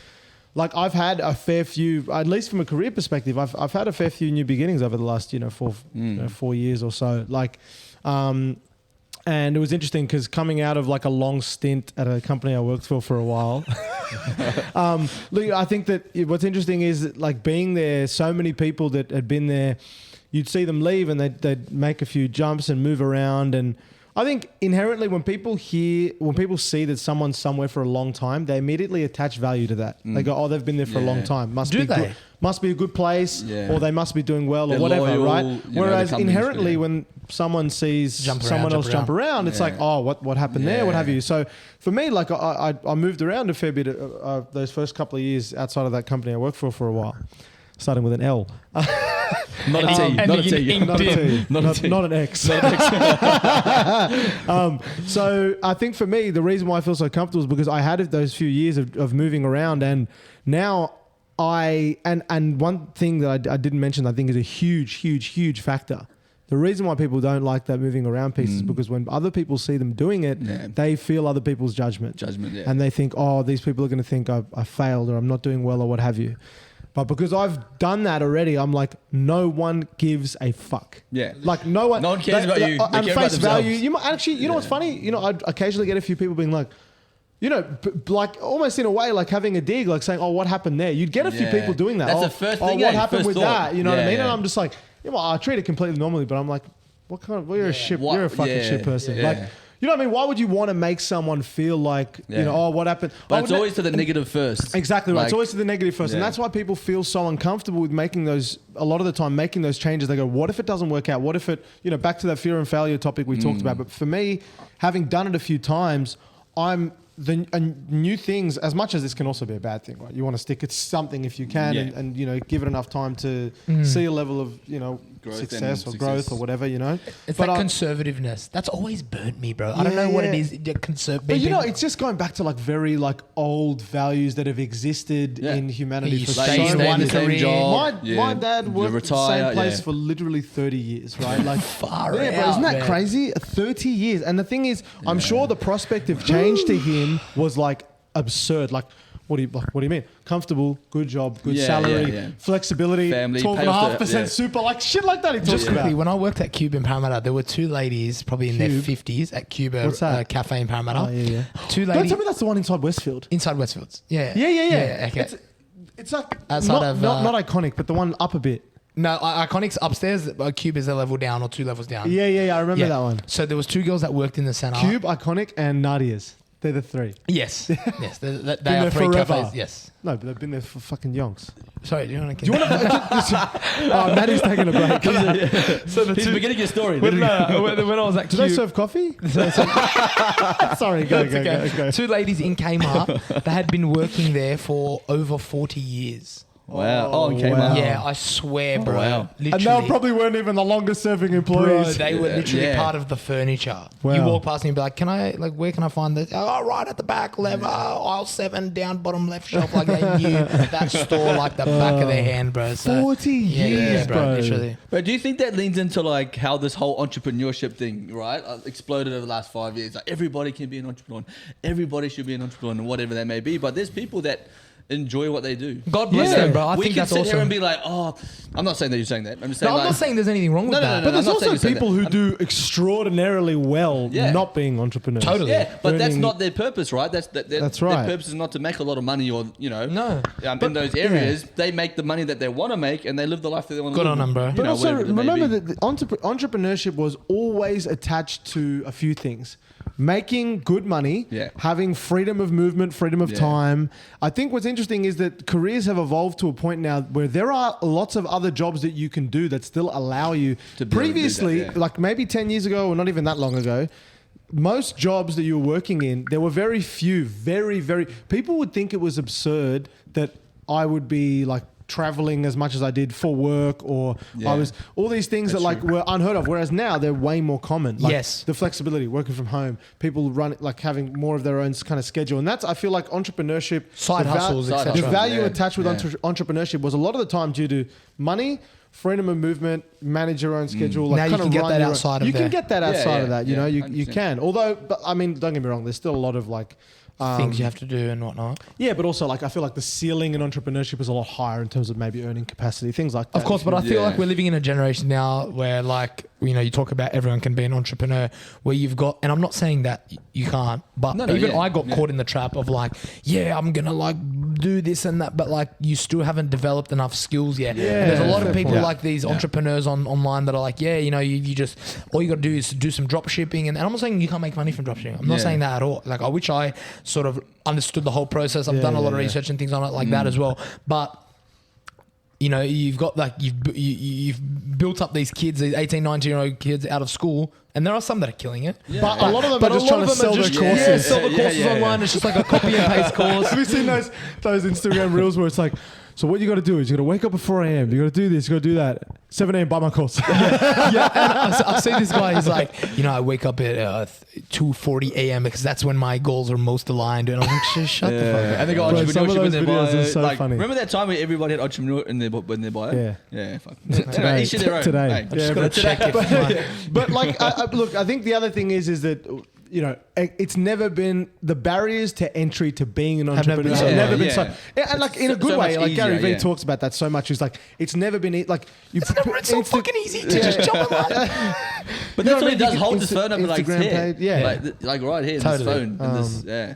like, I've had a fair few, at least from a career perspective, I've had a fair few new beginnings over the last, 4 years or so. Like, and it was interesting because coming out of like a long stint at a company I worked for a while, look, I think that what's interesting is that, like, being there, so many people that had been there, you'd see them leave and they'd make a few jumps and move around. And I think inherently when people see that someone's somewhere for a long time, they immediately attach value to that. They go, oh, they've been there for a long time. Must be a good place, or they must be doing well, or whatever, loyal, right? Whereas inherently when someone sees someone else jump around, it's like, oh, what happened there? What have you? So for me, like I moved around a fair bit those first couple of years outside of that company I worked for a while, starting with an L. Not a T. Not a T. Not a T. Not an X. So I think for me, the reason why I feel so comfortable is because I had those few years of moving around, and now and one thing that I didn't mention, I think is a huge factor. The reason why people don't like that moving around piece is because when other people see them doing it, they feel other people's judgment. And they think, oh, these people are going to think I failed or I'm not doing well or what have you. But because I've done that already, I'm like, no one gives a fuck. Yeah. Like no one cares about you. And face value. You might actually, you know what's funny? You know, I'd occasionally get a few people being like, you know, like almost in a way, like having a dig, like saying, oh, what happened there? You'd get a few people doing that. That's the first thing. What happened with thought. that? You know what I mean? And I'm just like, you know, I treat it completely normally, but I'm like, you're a shit, you're a fucking shit person. Like, you know what I mean? Why would you want to make someone feel like, you know, oh, what happened? But it's always to the negative first. Exactly right. It's always to the negative first. And that's why people feel so uncomfortable with making those, a lot of the time, making those changes. They go, what if it doesn't work out? What if it, you know, back to that fear and failure topic we talked about. But for me, having done it a few times, new things, as much as this can also be a bad thing, right? You want to stick at something if you can and you know, give it enough time to see a level of, you know, success or growth or whatever, you know. It's that conservativeness. That's always burnt me, bro. I don't know what it is. But you know, it's just going back to like very like old values that have existed in humanity for so long. My dad worked at the same place for literally 30 years, right? Like far out, but isn't that crazy? 30 years. And the thing is, I'm sure the prospect of change to him was like absurd. Like, what do you mean? Comfortable, good job, good salary, flexibility, family, 12.5% super, like shit like that. He talks about. Quickly, when I worked at Cube in Parramatta, there were two ladies, probably in their 50s, at Cube Cafe in Parramatta. Oh, yeah. Two ladies. Don't tell me that's the one inside Westfield. Inside Westfields. Yeah. Okay. It's like not iconic, but the one up a bit. No, Iconic's upstairs. Cube is a level down or 2 levels down. Yeah. I remember that one. So there was 2 girls that worked in the centre. Cube, Iconic, and Nadia's. They're the 3. Yes. Yes. They are 3 forever. cafes. Yes. No, but they've been there for fucking yonks. Sorry, do you want to... Oh, Maddie's taking a break. So he's beginning your story. When I was at Cube... Do they serve coffee? Sorry, go. 2 ladies in Kmart that had been working there for over 40 years. Wow. Oh, okay, wow. Yeah, I swear, bro. wow. And they probably weren't even the longest serving Bro, employees. they were literally Yeah. part of the furniture. Wow. You walk past and you'd be like, where can I find this? Oh, right at the back, lever, aisle 7, down bottom left shelf. Like they knew that store like the back of their hand, bro. So, 40 years, bro. Literally. But do you think that leans into like how this whole entrepreneurship thing, right, exploded over the last 5 years? Like everybody can be an entrepreneur. Everybody should be an entrepreneur, and whatever they may be. But there's people that enjoy what they do. God bless them, bro. I we think can that's sit awesome. here and be like, oh, I'm not saying that you're saying that. I'm just saying No, I'm like, not saying there's anything wrong with No, no, that. no, But there's I'm not saying also you're saying people that. who do extraordinarily well Yeah. not being entrepreneurs. Totally. Yeah, but that's Earning- not their purpose, right? That's right. Their purpose is not to make a lot of money, or No. in those areas they make the money that they want to make, and they live the life that they want to Good live. on them, bro. You But know, also whatever it may remember be. that the entrepreneurship was always attached to a few things. Making good money, Yeah. having freedom of movement, freedom of Yeah. time. I think what's interesting is that careers have evolved to a point now where there are lots of other jobs that you can do that still allow you. To be able to do Previously, that, yeah. like maybe 10 years ago or not even that long ago, most jobs that you were working in, there were very few, very, people would think it was absurd that I would be like traveling as much as I did for work, or Yeah. I was all these things That's that like true. were unheard of. Whereas now they're way more common. Like Yes. the flexibility, working from home, people run like having more of their own kind of schedule, and that's I feel like entrepreneurship, Side the hustles, Side etc. the hustles. value Yeah. attached with Yeah. entrepreneurship was a lot of the time due to money. Freedom of movement, manage your own schedule. Like Now you kind can of get run that your own- outside of You can there. get that Yeah, outside yeah, of that. You yeah, know, you 100%. can. Although, but I mean, don't get me wrong. There's still a lot of like Things you have to do and whatnot. yeah, but also like I feel like the ceiling in entrepreneurship is a lot higher in terms of maybe earning capacity, things like that. Of course, but I feel Yeah. like we're living in a generation now where, like, you know, you talk about everyone can be an entrepreneur, where you've got, and I'm not saying that you can't, but No, even yeah, I got yeah. caught in the trap of like, yeah, I'm gonna like do this and that, but like you still haven't developed enough skills yet. Yeah, And there's a lot of fair people point. like these entrepreneurs online that are like, yeah, you know, you just all you got to do is do some drop shipping, and I'm not saying you can't make money from drop shipping. I'm not Yeah. saying that at all. Like, I wish I sort of understood the whole process. I've Yeah, done a lot of yeah. research and things on it like that as well, but. You know, you've got like you've built up these kids, these 18, 19-year-old kids out of school, and there are some that are killing it. But a lot of them are just trying to sell their just courses. Yeah, sell the Yeah, courses yeah, yeah. online. It's just like a copy and paste course. Have you seen those Instagram reels where it's like, so what you got to do is you got to wake up at 4 a.m. You got to do this, you got to do that. 7 a.m. buy my course. Yeah, and I see this guy. He's like, you know, I wake up at 2:40 a.m. because that's when my goals are most aligned. And I'm like, shut the fuck up. And they got Bro, some of entrepreneurship in those their videos bio. are so like, funny. remember that time where everybody had entrepreneur in their bio? Yeah. Yeah. Fuck. Anyway, each to their own. Today. Hey, Yeah, Just gotta but check if my, But like, look, I think the other thing is that, you know, it's never been the barriers to entry to being an Have never entrepreneur. been- Have Yeah, never been yeah. so, and like in a So- good so way. much Like Gary easier, Vee yeah. talks about that so much. He's like, it's never been like you. it's so fucking easy to just jump on that. But You know that's what what I he mean? does. You Hold can his phone up and like Instagram here. page, yeah. Like right here in Totally. this phone. In this, yeah.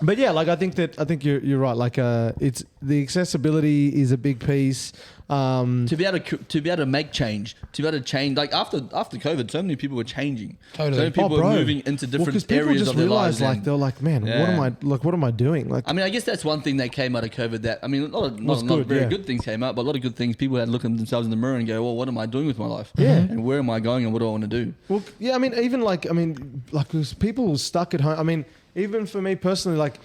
But yeah, like I think you're right. Like it's the accessibility is a big piece. To be able to make change, to be able to change, like after COVID, so many people were changing. Totally. So many people bro. were moving into different because people areas just of their realize lives. like and- they're like, man, Yeah. what am I doing? Like, I mean, I guess that's one thing that came out of COVID. That I mean, not Was good, very yeah. good things came out, but a lot of good things. People had to look at themselves in the mirror and go, "Well, what am I doing with my life? Yeah. and where am I going, and what do I want to do?" well, yeah. I mean, even like there's people stuck at home. I mean, even for me personally, like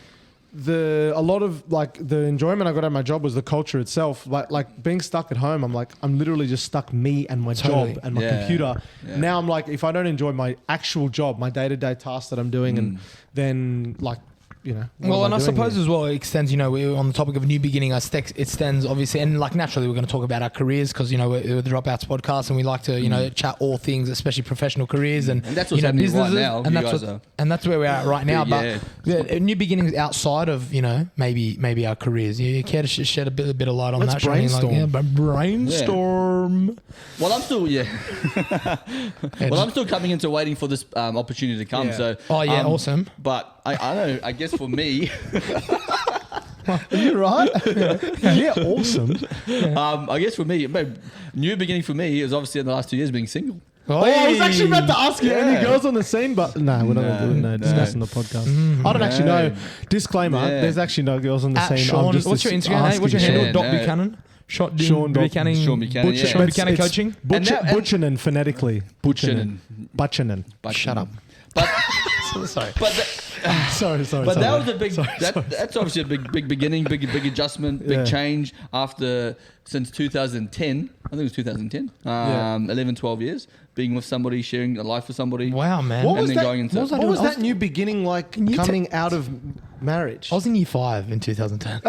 a lot of like the enjoyment I got out of my job was the culture itself. Like being stuck at home, I'm literally just stuck me and my Totally. job and my Yeah. computer. Yeah. Now I'm like, if I don't enjoy my actual job, my day-to-day tasks that I'm doing, and then like, you know. what Well, am and I doing suppose here? as well, it extends, you know, we're on the topic of new beginning, it extends obviously, and like naturally we're going to talk about our careers because, you know, we're the Dropouts podcast and we like to, you know, chat all things, especially professional careers and And that's you what's know, happening right businesses. now. And You that's guys what, are- and that's where we're at right now. Yeah. But new beginnings outside of, you know, maybe our careers. You care to shed a bit of light on Let's that? Shane? brainstorm. Like, yeah, but brainstorm. Well, I'm still Well, I'm still coming into waiting for this opportunity to come. Yeah. So, Oh, yeah, awesome. But I know. I guess for me, Are you right? Yeah, awesome. I guess for me, new beginning for me is obviously in the last 2 years being single. Oh, I was actually about to ask you any Yeah. girls on the scene, but no, we're not going to do it. No, discuss on the podcast. I don't actually know. Disclaimer: Yeah. there's actually no girls on the At scene. Sean, I'm just what's your Instagram? Hey, what's your asking handle? Shane. Dot Yeah. Buchanan. Sean Sean Dot- Buchanan. Sean Buchanan, yeah. Sean Buchanan coaching. Butchanan phonetically. Butchanan. Butchanan. But Shut up. But Sorry. but Sorry. But that was a big. That's obviously a big beginning, big adjustment, big change since 2010. I think it was 2010. 11, 12 years being with somebody, sharing a life with somebody. Wow, man. What was What was that new beginning like coming out of marriage? I was in year 5 in 2010.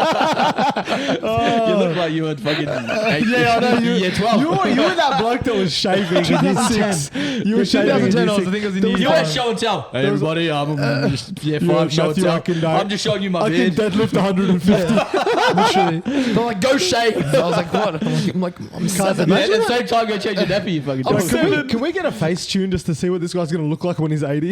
You look like you were fucking 8 I know. year 12. You were that bloke that was shaving in year 6. You were shaving in 2010, year I 6. think it was in year You 5. had show and tell. Hey everybody, I'm just year 5 show and Matthew, tell. I'm just showing you my I can beard. deadlift 150. Literally. They're like, go shave. I was like, what? I'm 7. At the same time, go change your nappy, you fucking dog. Can we get a face tune just to see what this guy's going to look like when he's 80?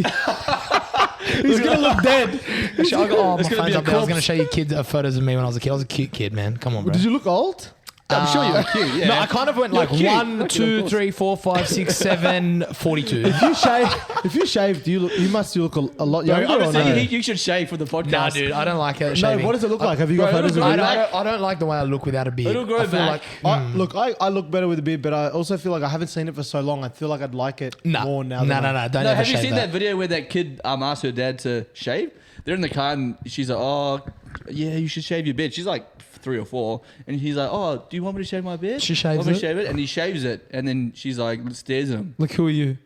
He's going to look dead. Actually, I got, my It's gonna phone's be a up there. I was corpse. going to show you kids photos of me when I was a kid. I was a cute kid, man. Come on, bro. Did you look old? I'm sure you're cute, yeah. No, I kind of went like cute. 1, Fucking 2, of course. 3, 4, 5, 6, 7, 42. If you shave, do you look? You must look a lot Bro, younger. I'm or just saying no? you should shave for the podcast. Nah, dude, I don't like it. No, Shaving. what does it look like? Have you got Bro, photos of it'll you? grow I don't like the way I look without a beard. It'll grow I feel back. like I look better with a beard, but I also feel like I haven't seen it for so long. I feel like I'd like it more now. No, than don't No, ever have you shave seen that video where that kid asked her dad to shave? They're in the car and she's like, oh, yeah, you should shave your beard. She's like 3 or 4. And he's like, oh, do you want me to shave my beard? She shaves Want me to it? shave it? And he shaves it. And then she's like, stares at him. Look, who are you?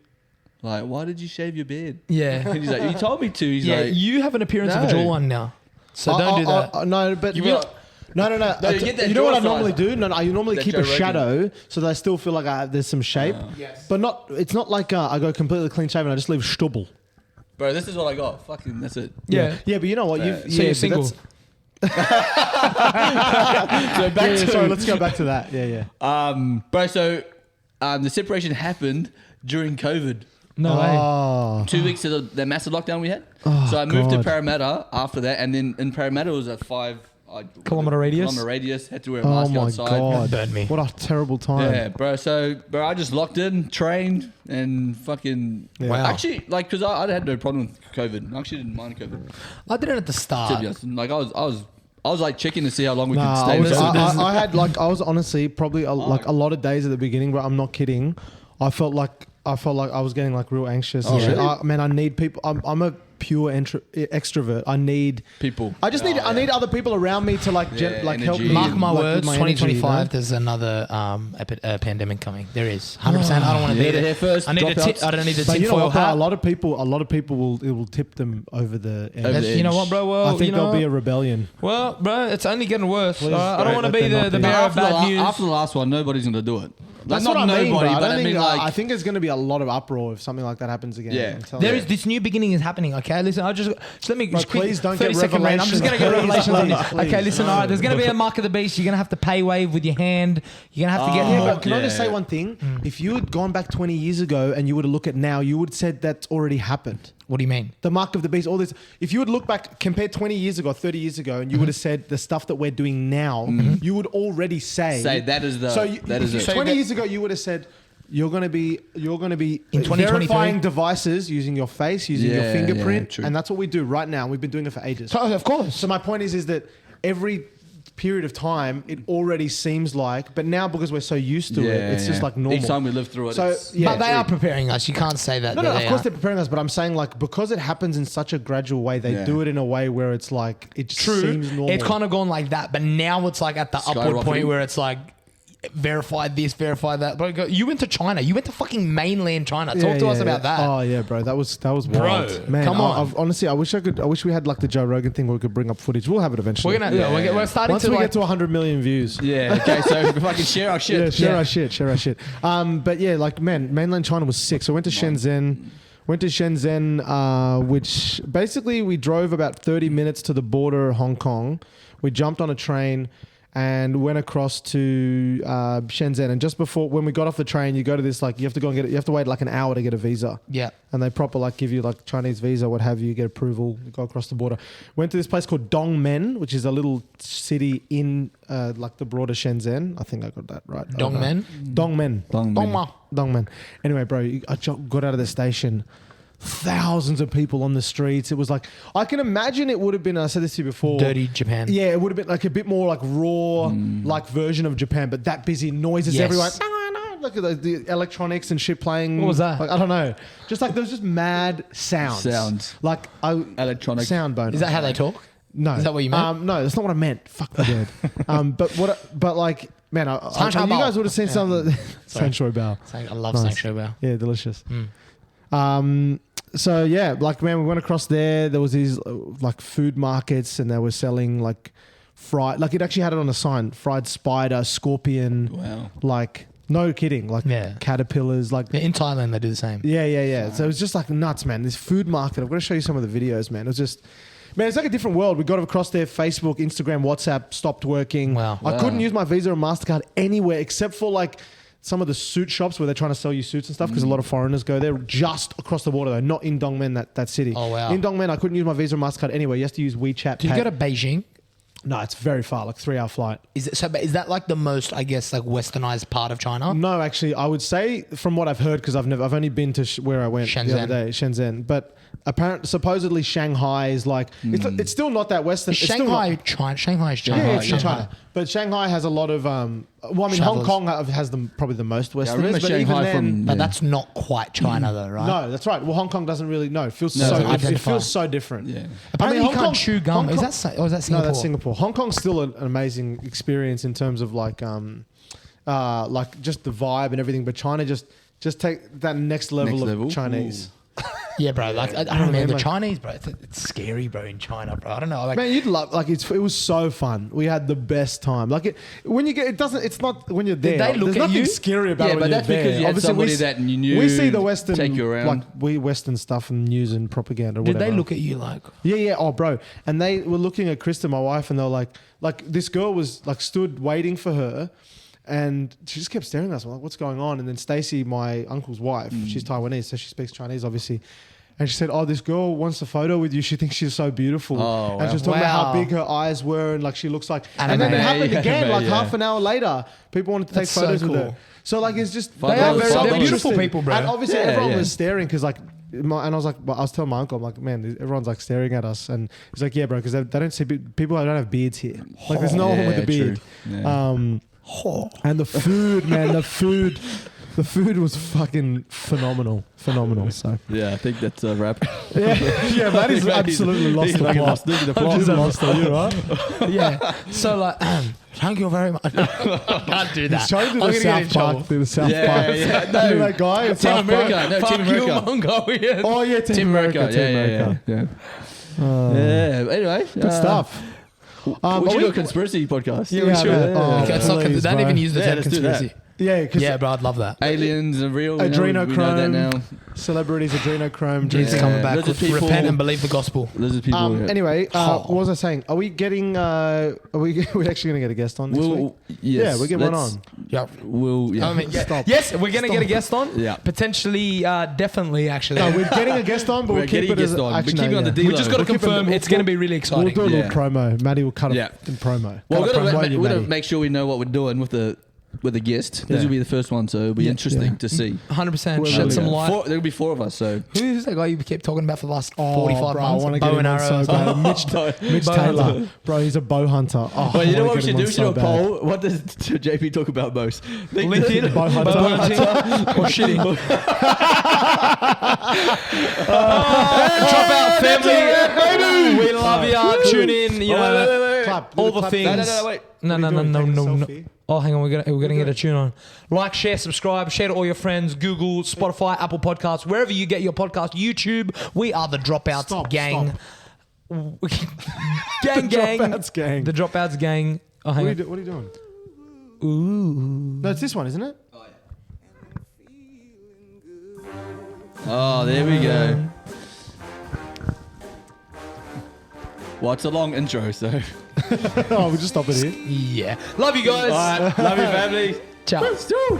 Like, why did you shave your beard? Yeah. And he's like, you told me to. He's Yeah, like, you have an appearance of a No. jawline now. So don't do that. No, but You you know, got- no. No, you get that You know what I jaw normally size. do? No, I normally That keep Joe a Rogan. shadow so that I still feel like there's some shape. Yes. But not. It's not like I go completely clean shaven. I just leave stubble. bro, this is what I got. Fucking, that's it. Yeah. Yeah, but you know what? So you're single. So back to Sorry, let's go back to that. Yeah. bro. So the separation happened during COVID. No way. Oh. 2 weeks of the massive lockdown we had. Oh, So I moved God. to Parramatta after that, and then in Parramatta it was a 5 Kilometre radius? Kilometre radius. Had to wear a Oh mask my outside. God. Burned me. What a terrible time. Yeah, bro. So, bro, I just locked in, trained, and fucking. Wow. Actually, like, because I had no problem with COVID. I actually didn't mind COVID. I did it at the To start. be honest, like, I was like checking to see how long we Nah, could stay. I had like I was honestly probably like a lot of days at the beginning, but I'm not kidding. I felt like I was getting like real anxious. Oh, and shit. really? Man, I need people. I'm a pure extrovert. I need People. I just need I need other people around me to like Yeah, like help energy. me. Mark my like, with words, my energy, 2025, you know? there's another pandemic coming. There is. 100%. I don't want to You be heard it there. here first, I need a dropouts. I don't need a But you know tinfoil what? Though? hat. A lot of people will tip them over the edge. Over the You know edge. what, bro? Well, I think you know there'll be what? a rebellion. Well, bro, it's only getting worse. Please, I don't want to let be there not the be. bearer of after, bad news. after the last one, nobody's gonna do it. That's Like, what not I mean, nobody, bro. but I mean, like, I think there's going to be a lot of uproar if something like that happens again. Yeah. I'm telling There you. is this new beginning is happening. Okay, listen. Let me Bro, just quick please don't 30 get second rant. I'm just gonna get revelations. revelations on this. Please, Okay, listen. no. All right, there's gonna be a mark of the beast. You're gonna have to pay wave with your hand. You're gonna have to get Yeah, more. but can I just say Yeah. one thing? If you had gone back 20 years ago and you would have looked at now, you would have said that's already happened. What do you mean? The mark of the beast, all this. If you would look back, compared 20 years ago, 30 years ago, and you would have said the stuff that we're doing now, you would already say that is the. So you, that is if it. 20 years ago, you would have said you're going to be In 2023? verifying devices using your face, using your Yeah, fingerprint, yeah, true. and that's what we do right now. We've been doing it for ages. So, of course. So my point is that every period of time, it already seems like, but now because we're so used to it, it's just like normal. Each time we live through it. So it's- yeah, but they are preparing us. You can't say that. no, that of they course are. they're preparing us, but I'm saying like because it happens in such a gradual way, they Yeah. do it in a way where it's like it just seems normal. It's kind of gone like that, but now it's like at the upward Skyrocketing. point where it's like verify this, verify that. But you went to China. You went to fucking mainland China. Talk to us about that. Oh yeah, bro, that was wild. Man, come on. honestly, I wish we had like the Joe Rogan thing where we could bring up footage. We'll have it eventually. We're starting Once to we like, get to 100 million views. Yeah. Okay. So if I can share our shit. Yeah, share our shit. But yeah, like man, mainland China was sick. So I went to Shenzhen. Which basically we drove about 30 minutes to the border of Hong Kong. We jumped on a train and went across to Shenzhen. And just before, when we got off the train, you go to this, like, you have to go and get it. You have to wait like an hour to get a visa. yeah. And they proper like give you like Chinese visa, what have you, get approval, you go across the border. Went to this place called Dongmen, which is a little city in like the broader Shenzhen. I think I got that right. Dongmen? Dongmen. Anyway, bro, I got out of the station. Thousands of people on the streets. It was like, I can imagine it would have been, I said this to you before. Dirty Japan. Yeah, it would have been like a bit more like raw, like version of Japan, but that busy noises Yes. everywhere. Like the electronics and shit playing. What was that? Like, I don't know. Just like there was just mad sounds. Like Electronic. sound boner. Is that how they talk? No. Is that what you meant? No, that's not what I meant. Fuck me dead. But like, man, you guys would have seen some of the Sancho Bao. I love Nice. Sancho Bao. Yeah, delicious. So yeah, like man, we went across there. There was these like food markets, and they were selling like fried. Like it actually had it on a sign: fried spider, scorpion. Wow. Like no kidding, like caterpillars. Like In Thailand, they do the same. yeah. So it was just like nuts, man. This food market. I'm going to show you some of the videos, man. It was just. Man, it's like a different world. We got across there. Facebook, Instagram, WhatsApp stopped working. Wow. I couldn't use my Visa or MasterCard anywhere except for like some of the suit shops where they're trying to sell you suits and stuff because a lot of foreigners go there just across the water though, not in Dongmen, that city. Oh, wow. In Dongmen, I couldn't use my Visa or MasterCard anywhere. You have to use WeChat. Did you go to Beijing? No, it's very far, like 3-hour flight. Is that like the most, I guess, like westernized part of China? No, actually, I would say from what I've heard, because I've only been to where I went the other day, Shenzhen. But supposedly Shanghai is like it's still not that western. Is Shanghai China? Shanghai is China. Yeah, it's China. But Shanghai has a lot of. Hong Kong has probably the most western. remember but Shanghai even then, But that's not quite China, though, right? no, that's right. Well, Hong Kong doesn't really. No, it feels it it feels so different. Yeah. Apparently, you can't chew gum. Hong Kong- Is that Singapore? No, that's Singapore. Hong Kong's still an amazing experience in terms of like just the vibe and everything. But China just take that next level of Chinese. Yeah, bro. Like I don't know, man. The like- Chinese, bro. It's scary, bro. In China, bro. I don't know. Like, Man, you'd love it was so fun. We had the best time. Like when you get it's not when you're there. they look There's at nothing you? scary about Yeah, it but when that's you're because there. you had Obviously, somebody that you knew we see the Western take you around. like Western stuff and news and propaganda. did Whatever. they look at you like? Yeah. Oh, bro. And they were looking at Krista, my wife, and they were like this girl was like stood waiting for her. And she just kept staring at us. I'm like, what's going on? And then Stacey, my uncle's wife, she's Taiwanese, so she speaks Chinese, obviously. And she said, oh, this girl wants a photo with you. She thinks she's so beautiful. Oh, and she was talking about how Wow. big her eyes were and like she looks like... Anime. And then it happened again, Anime, like yeah. half an hour later. People wanted to take That's so photos with cool. her. So like it's just... They are very- so they're beautiful interesting. people, bro. And obviously Yeah, everyone yeah. was staring because like... and I was like, I was telling my uncle, I'm like, man, everyone's like staring at us. And he's like, yeah, bro, because they don't see... People don't have beards here. Like there's no one with a beard. true. Yeah. And the food, man, the food was fucking phenomenal. So Yeah, I think that's a wrap. yeah, that is absolutely lost the plot. I've just lost it, you right? Yeah. So like, thank you very much. Can't do that. He's trying to do I'm the gonna get in South Park, trouble. do the South Yeah, Park. yeah, You know that guy in Team South Park? America. No, Team Fuck you, America. Mongolian. Oh yeah, Team America. Team America. Yeah. Yeah. Anyway, Good stuff. We but should do a conspiracy podcast. Yeah, we should. man. Oh, Okay, it's not, please, don't bro. even use the Yeah, term let's do that. conspiracy. Yeah, because Yeah, bro, I'd love that. Aliens are real. We know that adrenochrome, now. celebrities, adrenochrome. Jesus Yeah. coming back. Lizard people. Repent and believe the gospel. Lizard people. yeah. Anyway, what was I saying? Are we getting? Are we actually going to get a guest on this week? Yes, Yeah, we're getting one let's- on. Yeah. Yeah. I mean, Stop. yes, we're gonna get a guest on. Yeah. Potentially, definitely, actually. No, we're getting a guest on, but We're we'll keep getting it a as guest on. actually, We're keeping on the we deal. just got to We'll keep it- confirm it's gonna be really exciting. We'll do a little Yeah. promo. Maddie will cut Yeah. it in promo. Well, Cut a promo, we're you, gonna Maddie. make sure we know what we're doing with the guest. This Yeah. will be the first one, so it'll be interesting Yeah. to see. 100%. We're Shed really some good. light. There'll be 4 of us, so Who's that guy you kept talking about for the last Oh, 45 bro, I months? want to get Bow him and on arrow. so bad. Mitch Bow Taylor, hunter. bro, he's a bow hunter. Oh, Well, you I know wanna what we get should him do? on We should so do a bad. poll. What does JP talk about most? LinkedIn, Bow hunter. bow hunting, or shitting. Dropout family, we love you. Tune in. You know, Clap. all Do the clap. things. No, wait. No, What are no, you no, doing? no, Taking a no, no. selfie? Oh, hang on, we're gonna get a tune on. Like, share, subscribe, share to all your friends. Google, Spotify, Apple Podcasts, wherever you get your podcast. YouTube. We are the Dropouts Stop, gang. gang, The gang. Dropouts gang. The Dropouts gang. Oh, What hang are, on. what are you doing? Ooh. No, it's this one, isn't it? Oh, there we go. Well, it's a long intro, so. Oh, we'll just stop it here. Yeah. Love you guys. All right, love you, family. Ciao. Still.